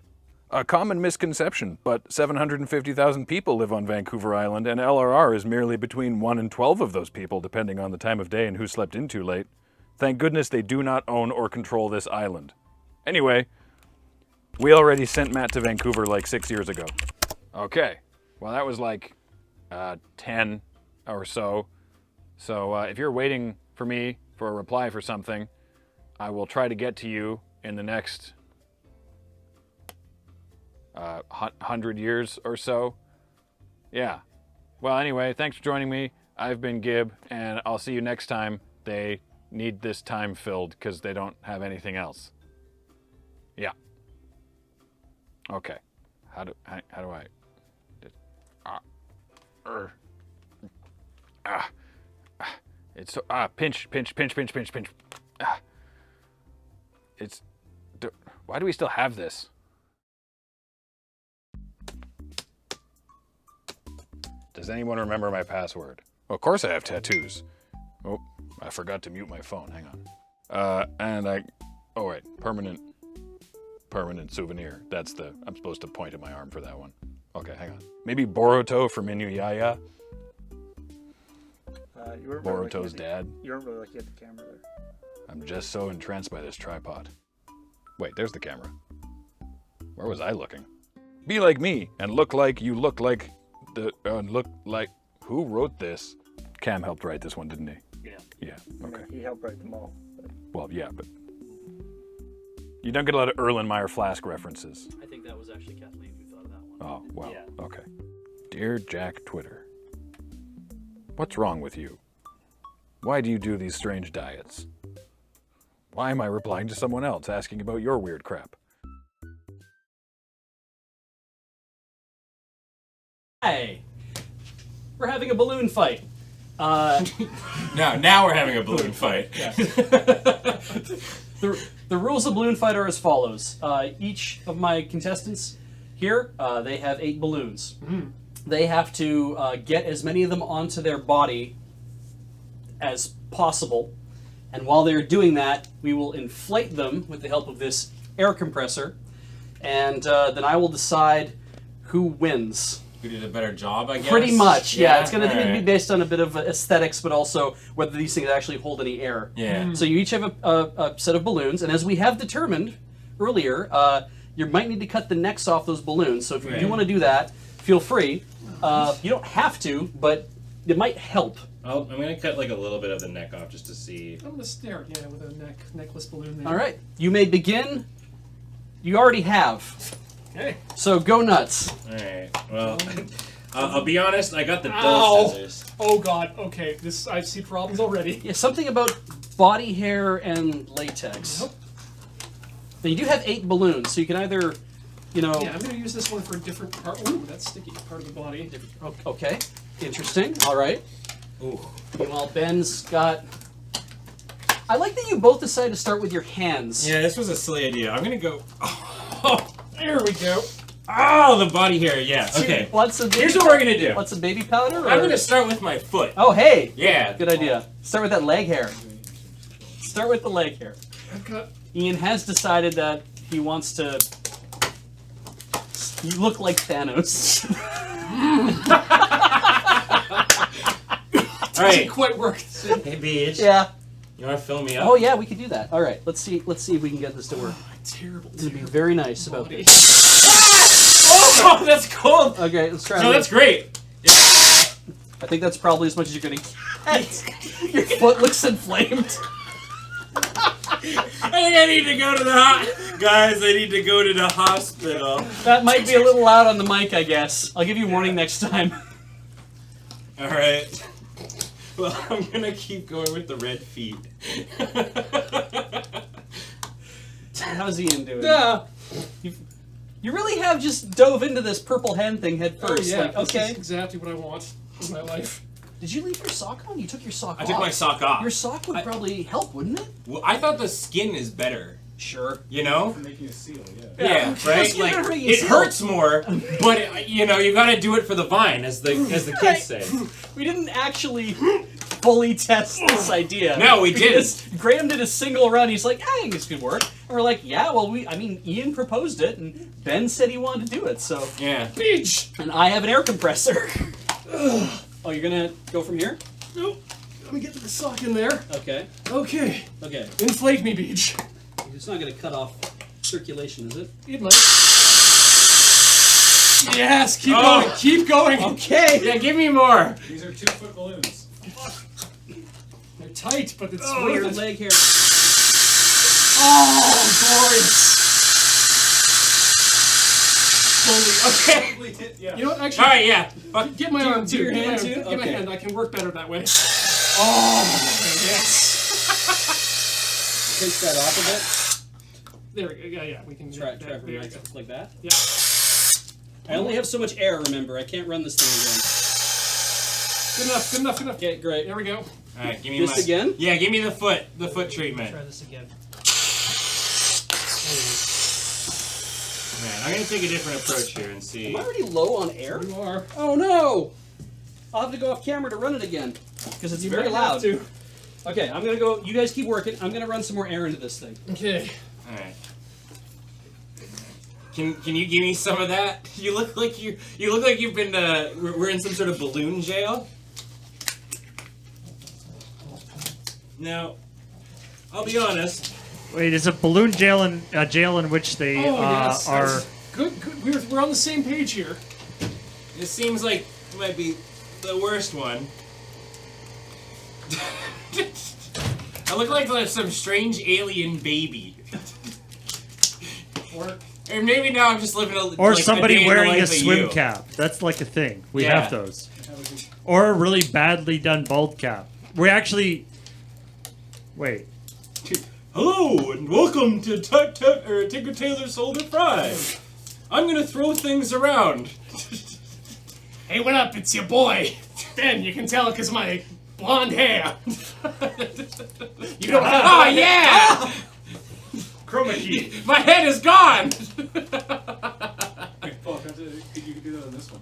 Speaker 5: A common misconception, but 750,000 people live on Vancouver Island, and LRR is merely between 1 and 12 of those people, depending on the time of day and who slept in too late. Thank goodness they do not own or control this island. Anyway, we already sent Matt to Vancouver like 6 years ago. Okay, well that was like 10 or so. So if you're waiting for me for a reply for something, I will try to get to you in the next 100 years or so. Yeah. Well, anyway, thanks for joining me. I've been Gibb, and I'll see you next time. They need this time filled because they don't have anything else. Yeah. Okay. How do I? It's so pinch. Why do we still have this? Does anyone remember my password? Well, of course I have tattoos. Oh, I forgot to mute my phone. Hang on. Oh wait, permanent souvenir. I'm supposed to point at my arm for that one. Okay, hang on. Maybe Boruto from Inuyaya? Boruto's dad?
Speaker 7: You weren't really looking at the camera there.
Speaker 5: I'm just so entranced by this tripod. Wait, there's the camera. Where was I looking? Be like me, and look like you look like who wrote this? Cam helped write this one, didn't he?
Speaker 7: Yeah.
Speaker 5: Yeah, okay.
Speaker 7: He helped write them all.
Speaker 5: Well, yeah, but you don't get a lot of Erlenmeyer Flask references.
Speaker 3: I think that was actually Kathleen who thought of that one.
Speaker 5: Oh, well,
Speaker 3: Yeah.
Speaker 5: Okay. Dear Jack Twitter, what's wrong with you? Why do you do these strange diets? Why am I replying to someone else asking about your weird crap?
Speaker 3: Hey, we're having a balloon fight.
Speaker 12: Now we're having a balloon fight.
Speaker 3: The rules of balloon fight are as follows. Each of my contestants here, they have 8 balloons. They have to get as many of them onto their body as possible. And while they're doing that, we will inflate them with the help of this air compressor. And then I will decide who wins.
Speaker 12: Who did a better job, I guess?
Speaker 3: Pretty much, yeah. It's going to
Speaker 12: Alright.
Speaker 3: be based on a bit of aesthetics, but also whether these things actually hold any air.
Speaker 12: Yeah.
Speaker 3: So you each have a set of balloons, and as we have determined earlier, you might need to cut the necks off those balloons. So if you do want to do that, feel free. You don't have to, but it might help.
Speaker 12: I'm going to cut like a little bit of the neck off just to see.
Speaker 17: I'm gonna stare, with a necklace balloon there.
Speaker 3: All right. You may begin. You already have.
Speaker 17: Okay.
Speaker 3: So go nuts.
Speaker 12: All right. Well, I'll be honest. I got the dull scissors.
Speaker 17: Oh God. Okay. I see problems already.
Speaker 3: Yeah, something about body hair and latex.
Speaker 17: Nope.
Speaker 3: Now you do have 8 balloons, so you can either,
Speaker 17: Yeah, I'm gonna use this one for a different part. Ooh, that's sticky. Part of the body.
Speaker 3: Okay. Interesting. All right.
Speaker 12: Ooh.
Speaker 3: Meanwhile, Ben's got. I like that you both decided to start with your hands.
Speaker 12: Yeah, this was a silly idea. I'm gonna go.
Speaker 17: There we go.
Speaker 12: Oh, the body hair. Yeah. Okay.
Speaker 3: Want some baby
Speaker 12: Here's what we're gonna do.
Speaker 3: Want some baby powder? Or?
Speaker 12: I'm gonna start with my foot.
Speaker 3: Oh, hey.
Speaker 12: Yeah.
Speaker 3: Good idea. Start with that leg hair. Start with the leg hair. Ian has decided that he wants to. You look like Thanos.
Speaker 12: All right.
Speaker 17: Quite work.
Speaker 12: Hey, Beach.
Speaker 3: Yeah.
Speaker 12: You want to fill me up?
Speaker 3: Oh yeah, we could do that. All right, let's see if we can get this to work.
Speaker 17: Terrible.
Speaker 3: To be very nice about this.
Speaker 12: Oh, that's cold.
Speaker 3: Okay, let's try.
Speaker 12: No, that's great.
Speaker 3: I think that's probably as much as you're gonna get. Your foot looks inflamed.
Speaker 12: I think I need to go to the guys. I need to go to the hospital.
Speaker 3: That might be a little loud on the mic, I guess. I'll give you warning next time.
Speaker 12: All right. Well, I'm gonna keep going with the red feet.
Speaker 3: How's Ian doing?
Speaker 17: Yeah.
Speaker 3: You really have just dove into this purple hen thing head first.
Speaker 17: Oh, yeah,
Speaker 3: Like, okay.
Speaker 17: this is exactly what I want in my life.
Speaker 3: Did you leave your sock on? You took your sock off.
Speaker 12: I took my sock off.
Speaker 3: Your sock would probably help, wouldn't it?
Speaker 12: Well, I thought the skin is better.
Speaker 3: Sure.
Speaker 12: You know?
Speaker 20: For making a seal, yeah.
Speaker 12: Yeah, right. Like it hurts more, but you know you got to do it for the vine, as the kids say.
Speaker 3: We didn't actually fully test this idea.
Speaker 12: No, we didn't.
Speaker 3: Graham did a single run. He's like, I think this could work. And we're like, yeah, well, Ian proposed it, and Ben said he wanted to do it, so.
Speaker 12: Yeah.
Speaker 3: Beach! And I have an air compressor. Oh, you're gonna go from here?
Speaker 17: Nope. Let me get the sock in there.
Speaker 3: Okay.
Speaker 17: Okay.
Speaker 3: Okay.
Speaker 17: Inflate me, Beach.
Speaker 3: It's not gonna cut off circulation, is it?
Speaker 17: It might. Yes, keep going, keep going.
Speaker 3: Okay.
Speaker 12: Yeah, give me more.
Speaker 20: These are 2-foot balloons.
Speaker 17: They're tight, but it's
Speaker 3: Oh,
Speaker 17: worth
Speaker 3: your
Speaker 17: it.
Speaker 3: leg hair. Oh, glorious.
Speaker 12: Okay.
Speaker 17: Yeah. You know what? Actually,
Speaker 12: All right, yeah.
Speaker 17: Get my arm too.
Speaker 3: your
Speaker 17: Get my
Speaker 3: hand
Speaker 17: arm.
Speaker 3: too?
Speaker 17: Get my
Speaker 3: Okay.
Speaker 17: hand. I can work better that way.
Speaker 3: Oh,
Speaker 17: yes.
Speaker 3: Pinch that off a bit.
Speaker 17: There we go. Yeah, yeah. We can
Speaker 3: Try
Speaker 17: there
Speaker 3: from
Speaker 17: you
Speaker 3: there,
Speaker 17: go.
Speaker 3: like that.
Speaker 17: Yeah.
Speaker 3: I only have so much air, remember. I can't run this thing
Speaker 17: Good enough. Good enough. Good enough.
Speaker 3: again. Okay, great.
Speaker 17: There we go.
Speaker 12: All right, give me
Speaker 3: This again?
Speaker 12: Yeah, give me the foot treatment.
Speaker 3: Try this again.
Speaker 12: Man, I'm gonna take a different approach here and see.
Speaker 3: Am I already low on air?
Speaker 17: You are.
Speaker 3: Oh no! I'll have to go off camera to run it again because it's
Speaker 17: You
Speaker 3: very
Speaker 17: might have
Speaker 3: loud.
Speaker 17: to.
Speaker 3: Okay, I'm gonna go. You guys keep working. I'm gonna run some more air into this thing.
Speaker 17: Okay.
Speaker 12: All right. Can you give me some of that? You look like you've been we're in some sort of balloon jail. Now, I'll be honest.
Speaker 1: Wait, is a balloon jail in which they
Speaker 17: yes.
Speaker 1: are?
Speaker 17: Good. Good. We're on the same page here.
Speaker 12: This seems like it might be the worst one. I look like some strange alien baby. Or maybe now I'm just living a
Speaker 1: Or
Speaker 12: like
Speaker 1: somebody
Speaker 12: a day in the
Speaker 1: wearing a
Speaker 12: life of
Speaker 1: swim
Speaker 12: you.
Speaker 1: cap. That's like a thing. We
Speaker 12: Yeah.
Speaker 1: have those. Or a really badly done bald cap. We actually. Wait.
Speaker 12: Hello and welcome to Tinker Tailor Soldier Fry. I'm gonna throw things around.
Speaker 17: Hey, what up? It's your boy. Ben, you can tell because my blonde hair. You don't have
Speaker 12: Oh yeah!
Speaker 20: Chroma key.
Speaker 12: My head is gone.
Speaker 20: Oh, you can do that on this one.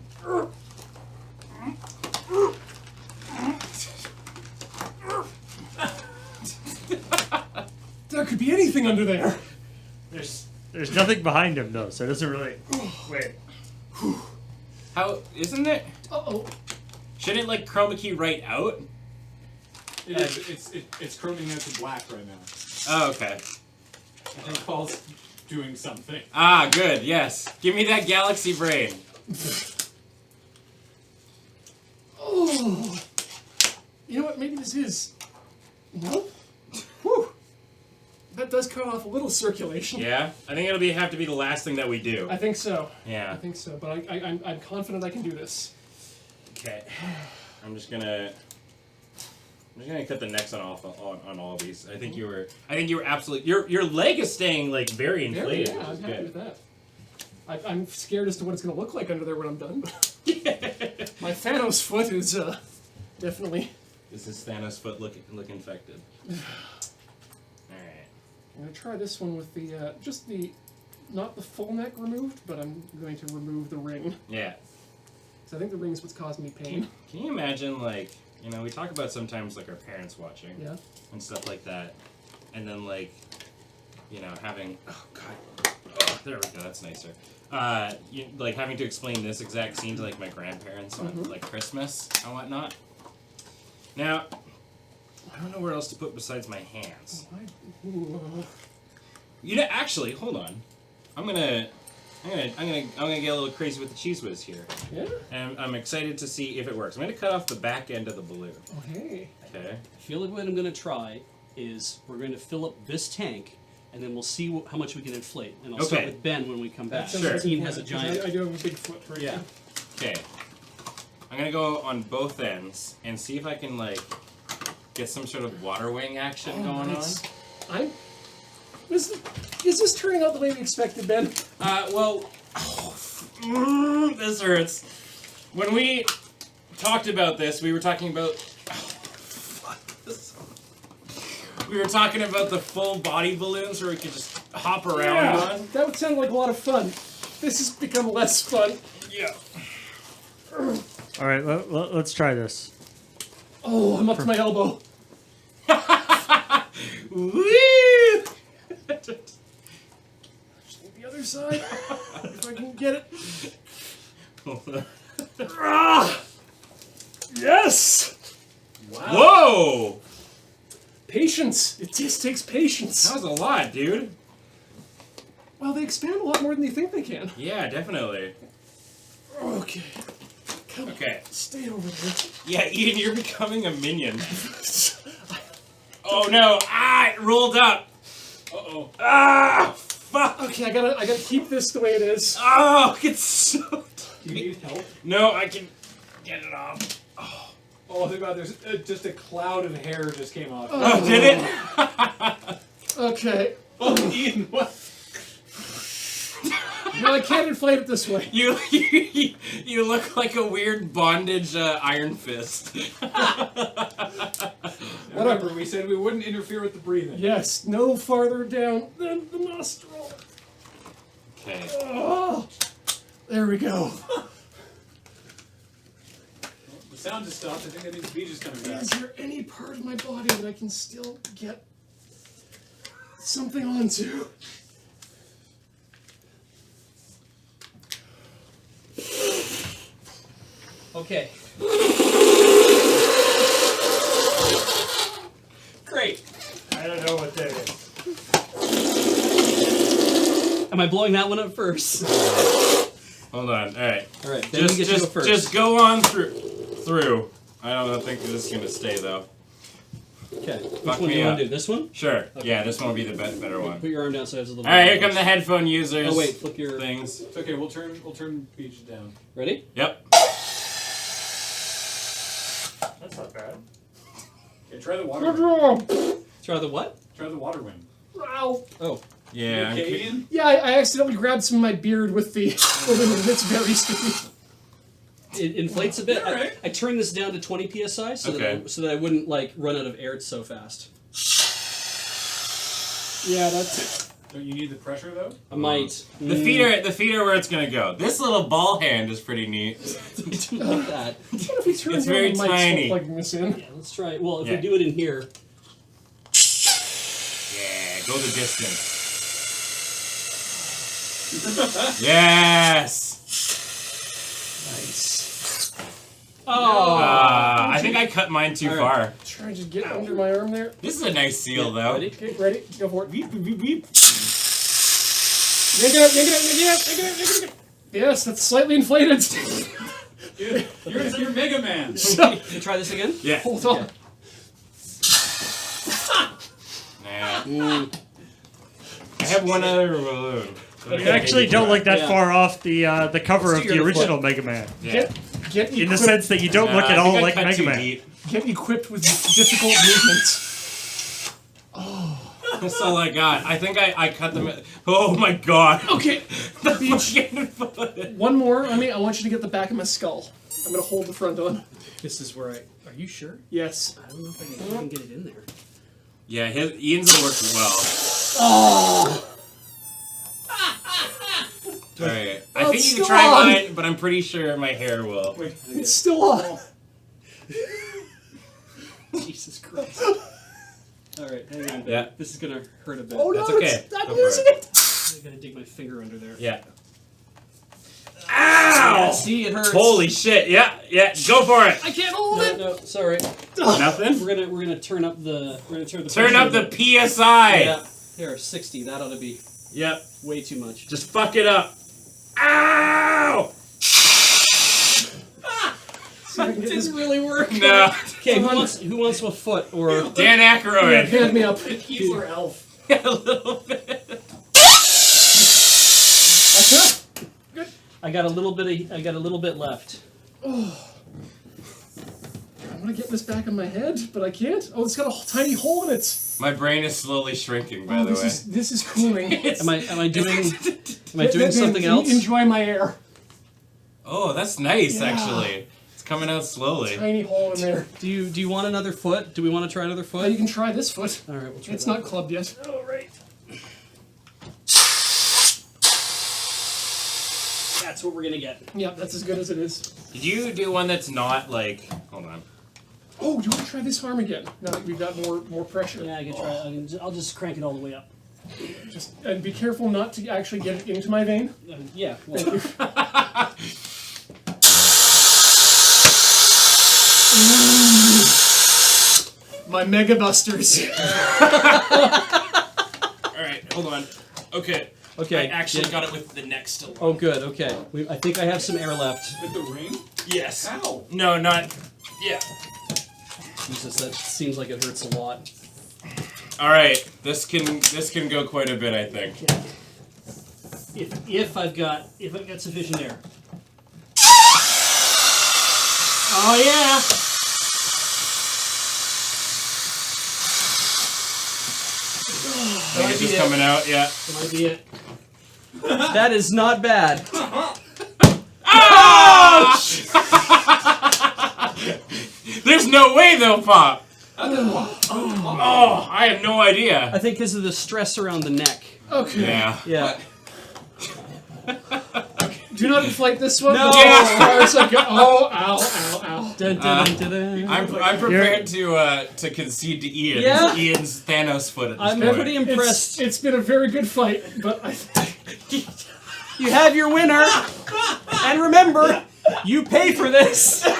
Speaker 17: There could be anything under there.
Speaker 1: There's nothing behind him though, so it doesn't really. Wait.
Speaker 12: How isn't it?
Speaker 17: Uh-oh.
Speaker 12: Shouldn't it like chroma key right out?
Speaker 20: It is. It's chroming out to black right now.
Speaker 12: Oh, okay.
Speaker 20: I think Paul's doing something.
Speaker 12: Ah, good. Yes. Give me that galaxy brain.
Speaker 17: Oh. You know what? Maybe this is. Nope. Whew. That does cut off a little circulation.
Speaker 12: Yeah, I think it'll have to be the last thing that we do.
Speaker 17: I think so.
Speaker 12: Yeah.
Speaker 17: I think so, but I'm confident I can do this.
Speaker 12: Okay. I'm just gonna cut the necks on all of these. I think you were absolutely. Your leg is staying like very inflated.
Speaker 17: Yeah,
Speaker 12: which
Speaker 17: I'm
Speaker 12: is
Speaker 17: happy
Speaker 12: good.
Speaker 17: with that. I'm scared as to what it's going to look like under there when I'm done. My Thanos foot is definitely.
Speaker 12: This is Thanos foot look infected. All right.
Speaker 17: I'm going to try this one with the just the not the full neck removed, but I'm going to remove the ring.
Speaker 12: Yeah.
Speaker 17: So I think the ring is what's causing me pain.
Speaker 12: Can you imagine, like, you know, we talk about sometimes, like, our parents watching.
Speaker 17: Yeah.
Speaker 12: And stuff like that. And then, like, you know, having... Oh, God. Oh, there we go. That's nicer. Like, having to explain this exact scene to, like, my grandparents on, like, Christmas and whatnot. Now, I don't know where else to put besides my hands. You know, actually, hold on. I'm gonna get a little crazy with the cheese whiz here.
Speaker 17: Yeah.
Speaker 12: And I'm excited to see if it works. I'm gonna cut off the back end of the balloon.
Speaker 17: Okay.
Speaker 12: Okay.
Speaker 3: I feel like what I'm going to try is we're going to fill up this tank, and then we'll see how much we can inflate. And I'll start with Ben when we come back.
Speaker 12: Sure.
Speaker 3: Dean has a giant.
Speaker 17: I do have a big foot right now.
Speaker 12: Okay. I'm gonna go on both ends and see if I can, like, get some sort of water wing action going on.
Speaker 17: Is this turning out the way we expected, Ben?
Speaker 12: Well, this hurts. When we talked about this, we were talking about... We were talking about the full body balloons where we could just hop around on.
Speaker 17: That would sound like a lot of fun. This has become less fun.
Speaker 12: Yeah.
Speaker 1: All right, let's try this.
Speaker 17: Oh, I'm up to my elbow.
Speaker 12: Woo!
Speaker 17: The other side, if I can get it. Yes!
Speaker 12: Wow. Whoa!
Speaker 17: Patience. It just takes patience.
Speaker 12: That was a lot, dude.
Speaker 17: Well, they expand a lot more than you think they can.
Speaker 12: Yeah, definitely.
Speaker 17: Okay. Come on.
Speaker 12: Okay.
Speaker 17: Stay over there.
Speaker 12: Yeah, Ian, you're becoming a minion. Oh no! Ah, it rolled up.
Speaker 17: Uh-oh.
Speaker 12: Ah, fuck.
Speaker 17: Okay, I gotta keep this the way it is.
Speaker 12: Oh, it's so...
Speaker 20: Do you need help?
Speaker 12: No, I can get it off.
Speaker 20: Oh, think about there's just a cloud of hair just came off.
Speaker 12: Oh, did it?
Speaker 17: Okay.
Speaker 20: Oh, Ian, what?
Speaker 17: No, I can't inflate it this way.
Speaker 12: You look like a weird bondage Iron Fist.
Speaker 20: Remember, we said we wouldn't interfere with the breathing.
Speaker 17: Yes, no farther down than the nostril.
Speaker 12: Okay.
Speaker 17: Oh, there we go.
Speaker 20: The sound just stopped. I think that means Beach is coming back.
Speaker 17: Is there any part of my body that I can still get something onto?
Speaker 3: Okay. Great.
Speaker 1: I don't know what that is.
Speaker 3: Am I blowing that one up first?
Speaker 12: Hold on. All right.
Speaker 3: All right. Then you get to go first.
Speaker 12: Just go on through. I don't think this is gonna stay though.
Speaker 3: Okay. Which
Speaker 12: Fuck
Speaker 3: one do
Speaker 12: me
Speaker 3: you want
Speaker 12: up.
Speaker 3: to do? This one?
Speaker 12: Sure.
Speaker 3: Okay.
Speaker 12: Yeah, this one will be the better one.
Speaker 3: Put your arm down so it has a little.
Speaker 12: All right, here come the headphone users.
Speaker 3: Oh wait, flip your
Speaker 12: things.
Speaker 20: It's okay. We'll turn Beach down.
Speaker 3: Ready?
Speaker 12: Yep.
Speaker 1: That's not bad.
Speaker 20: Okay, try the water wind.
Speaker 3: Try the what?
Speaker 20: Try the water wind.
Speaker 17: Ow.
Speaker 3: Oh.
Speaker 12: Yeah.
Speaker 20: You okay, Ian?
Speaker 17: Yeah, I accidentally grabbed some of my beard with the balloon. It's very sticky.
Speaker 3: It inflates a bit.
Speaker 20: Right.
Speaker 3: I turned this down to 20 psi so that I wouldn't like run out of air so fast.
Speaker 17: Yeah, that's it.
Speaker 20: Don't you need the pressure though?
Speaker 3: I might.
Speaker 12: The feet are where it's gonna go. This little ball hand is pretty neat.
Speaker 3: I don't like that.
Speaker 17: What if we turn
Speaker 12: It's
Speaker 17: down
Speaker 12: very
Speaker 17: the mics
Speaker 12: tiny.
Speaker 17: while plugging this in?
Speaker 3: Yeah, let's try. Well, if
Speaker 12: Yeah.
Speaker 3: we do it in here.
Speaker 12: Yeah, go the distance. Yes.
Speaker 17: Nice.
Speaker 3: Oh.
Speaker 12: I think I cut mine too far.
Speaker 17: Trying to get under my arm there.
Speaker 12: This is a nice seal, though.
Speaker 3: Ready?
Speaker 17: Okay, ready? Go for it.
Speaker 12: Weep, weep, weep.
Speaker 17: Yank it up, yank it up, yank it up, yank it up, yank it up. Yes, that's slightly inflated.
Speaker 20: You're Mega Man.
Speaker 3: Can you try this again?
Speaker 12: Yeah.
Speaker 17: Hold on.
Speaker 12: Nah. I have one other balloon.
Speaker 1: You actually don't look that far off the cover of the original Mega Man.
Speaker 12: Yeah.
Speaker 17: Get
Speaker 1: In the sense that you don't look at all like
Speaker 12: cut
Speaker 1: Mega
Speaker 12: too
Speaker 1: Man.
Speaker 12: deep.
Speaker 17: Get equipped with difficult movements.
Speaker 12: That's all I got. I think I cut them. Oh my god.
Speaker 17: Okay.
Speaker 12: The
Speaker 17: One more on me. I want you to get the back of my skull. I'm gonna hold the front on. This is where I.
Speaker 3: Are you sure?
Speaker 17: Yes.
Speaker 3: I don't know if I can get it in there.
Speaker 12: Yeah, Ian's will work well.
Speaker 17: Oh.
Speaker 12: need
Speaker 17: still
Speaker 12: to try
Speaker 17: on.
Speaker 12: mine, but I'm pretty sure my hair will.
Speaker 17: Wait, it's still on.
Speaker 3: Jesus Christ. All right, hang on.
Speaker 12: Yeah.
Speaker 3: This is gonna hurt a bit.
Speaker 17: Oh no,
Speaker 12: That's okay.
Speaker 17: I'm
Speaker 12: Go for
Speaker 17: losing
Speaker 12: it.
Speaker 17: it.
Speaker 3: I gotta dig my finger under there.
Speaker 12: Yeah.
Speaker 3: Ow!
Speaker 12: Ow!
Speaker 3: See, it hurts.
Speaker 12: Holy shit! Yeah, go for it.
Speaker 3: I can't hold it. No, sorry.
Speaker 12: Nothing.
Speaker 3: We're gonna turn up the.
Speaker 12: Turn
Speaker 3: pressure
Speaker 12: up
Speaker 3: a
Speaker 12: the
Speaker 3: bit.
Speaker 12: PSI.
Speaker 3: Yeah. Here, 60. That ought to be.
Speaker 12: Yep.
Speaker 3: Way too much.
Speaker 12: Just fuck it up. Ow!
Speaker 3: That didn't really work.
Speaker 12: No.
Speaker 3: Okay, who wants a foot or
Speaker 12: Dan Aykroyd.
Speaker 17: Yeah, hand me up.
Speaker 3: Keebler elf.
Speaker 12: A little bit.
Speaker 17: That's it. Good.
Speaker 3: I got a little bit left.
Speaker 17: Oh. I want to get this back on my head, but I can't. Oh, it's got a tiny hole in it.
Speaker 12: My brain is slowly shrinking, by the way.
Speaker 17: This is cooling.
Speaker 3: Am I doing something else?
Speaker 17: Enjoy my air.
Speaker 12: Oh, that's nice,
Speaker 17: Yeah.
Speaker 12: actually. It's coming out slowly.
Speaker 17: Tiny hole in there.
Speaker 3: Do you want another foot? Do we want to try another foot?
Speaker 17: You can try this foot.
Speaker 3: All right, we'll try
Speaker 17: It's
Speaker 3: that.
Speaker 17: not clubbed yet.
Speaker 3: Oh, right. That's what we're gonna get.
Speaker 17: Yeah, that's as good as it is.
Speaker 12: Did you do one that's not like? Hold on.
Speaker 17: Oh, do you want to try this arm again? Now that we've got more pressure.
Speaker 3: Yeah, I can try. I'll just crank it all the way up.
Speaker 17: And be careful not to actually get it into my vein.
Speaker 3: Yeah. Well,
Speaker 17: my Mega Busters.
Speaker 12: Alright, hold on. Okay.
Speaker 3: Okay.
Speaker 12: I actually got it with the neck still.
Speaker 3: Oh, good. Okay. I think I have some air left.
Speaker 20: With the ring?
Speaker 12: Yes.
Speaker 20: How?
Speaker 12: No, not. Yeah.
Speaker 3: Jesus, that seems like it hurts a lot.
Speaker 12: Alright, this can go quite a bit, I think.
Speaker 3: If I've got sufficient air. Oh yeah.
Speaker 12: I think it's just coming out, yeah.
Speaker 3: That might be it. That is not bad.
Speaker 12: Ouch! There's no way they'll pop. Oh, I have no idea.
Speaker 3: I think because of the stress around the neck.
Speaker 17: Okay.
Speaker 12: Yeah.
Speaker 3: Yeah.
Speaker 17: Do not inflate this one.
Speaker 3: No.
Speaker 17: Oh, ow, ow, ow.
Speaker 3: Dun, dun, dun, dun.
Speaker 12: I'm prepared to concede to Ian.
Speaker 3: Yeah.
Speaker 12: It's Ian's Thanos foot at this
Speaker 3: I'm
Speaker 12: point.
Speaker 3: pretty impressed.
Speaker 17: It's been a very good fight, but I
Speaker 3: You have your winner, and remember, you pay for this. Can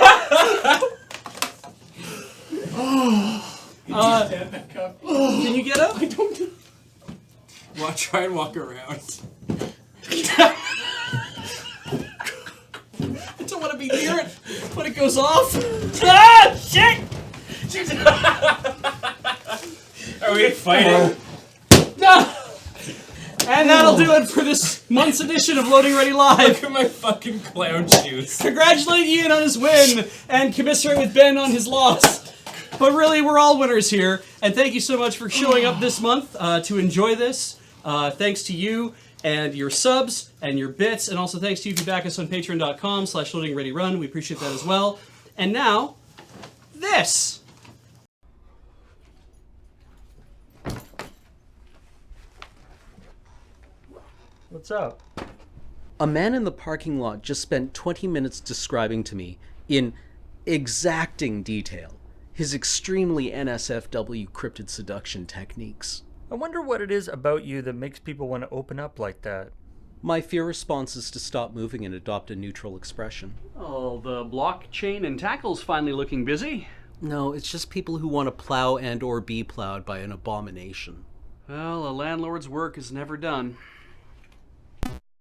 Speaker 3: you get up?
Speaker 17: I don't.
Speaker 12: Well, try and walk around.
Speaker 3: I don't want to be near it when it goes off. Ah, shit!
Speaker 12: Are we fighting?
Speaker 3: No! And that'll do it for this month's edition of Loading Ready Live.
Speaker 12: Look at my fucking clown shoes.
Speaker 3: Congratulate Ian on his win and commiserate with Ben on his loss. But really, we're all winners here. And thank you so much for showing up this month to enjoy this. Thanks to you and your subs and your bits. And also thanks to you if you back us on patreon.com/LoadingReadyRun. We appreciate that as well. And now, this.
Speaker 5: What's up?
Speaker 8: A man in the parking lot just spent 20 minutes describing to me, in exacting detail, his extremely NSFW cryptid seduction techniques.
Speaker 5: I wonder what it is about you that makes people want to open up like that.
Speaker 8: My fear response is to stop moving and adopt a neutral expression.
Speaker 3: Oh, the blockchain and tackle's finally looking busy.
Speaker 8: No, it's just people who want to plow and or be plowed by an abomination.
Speaker 3: Well, a landlord's work is never done.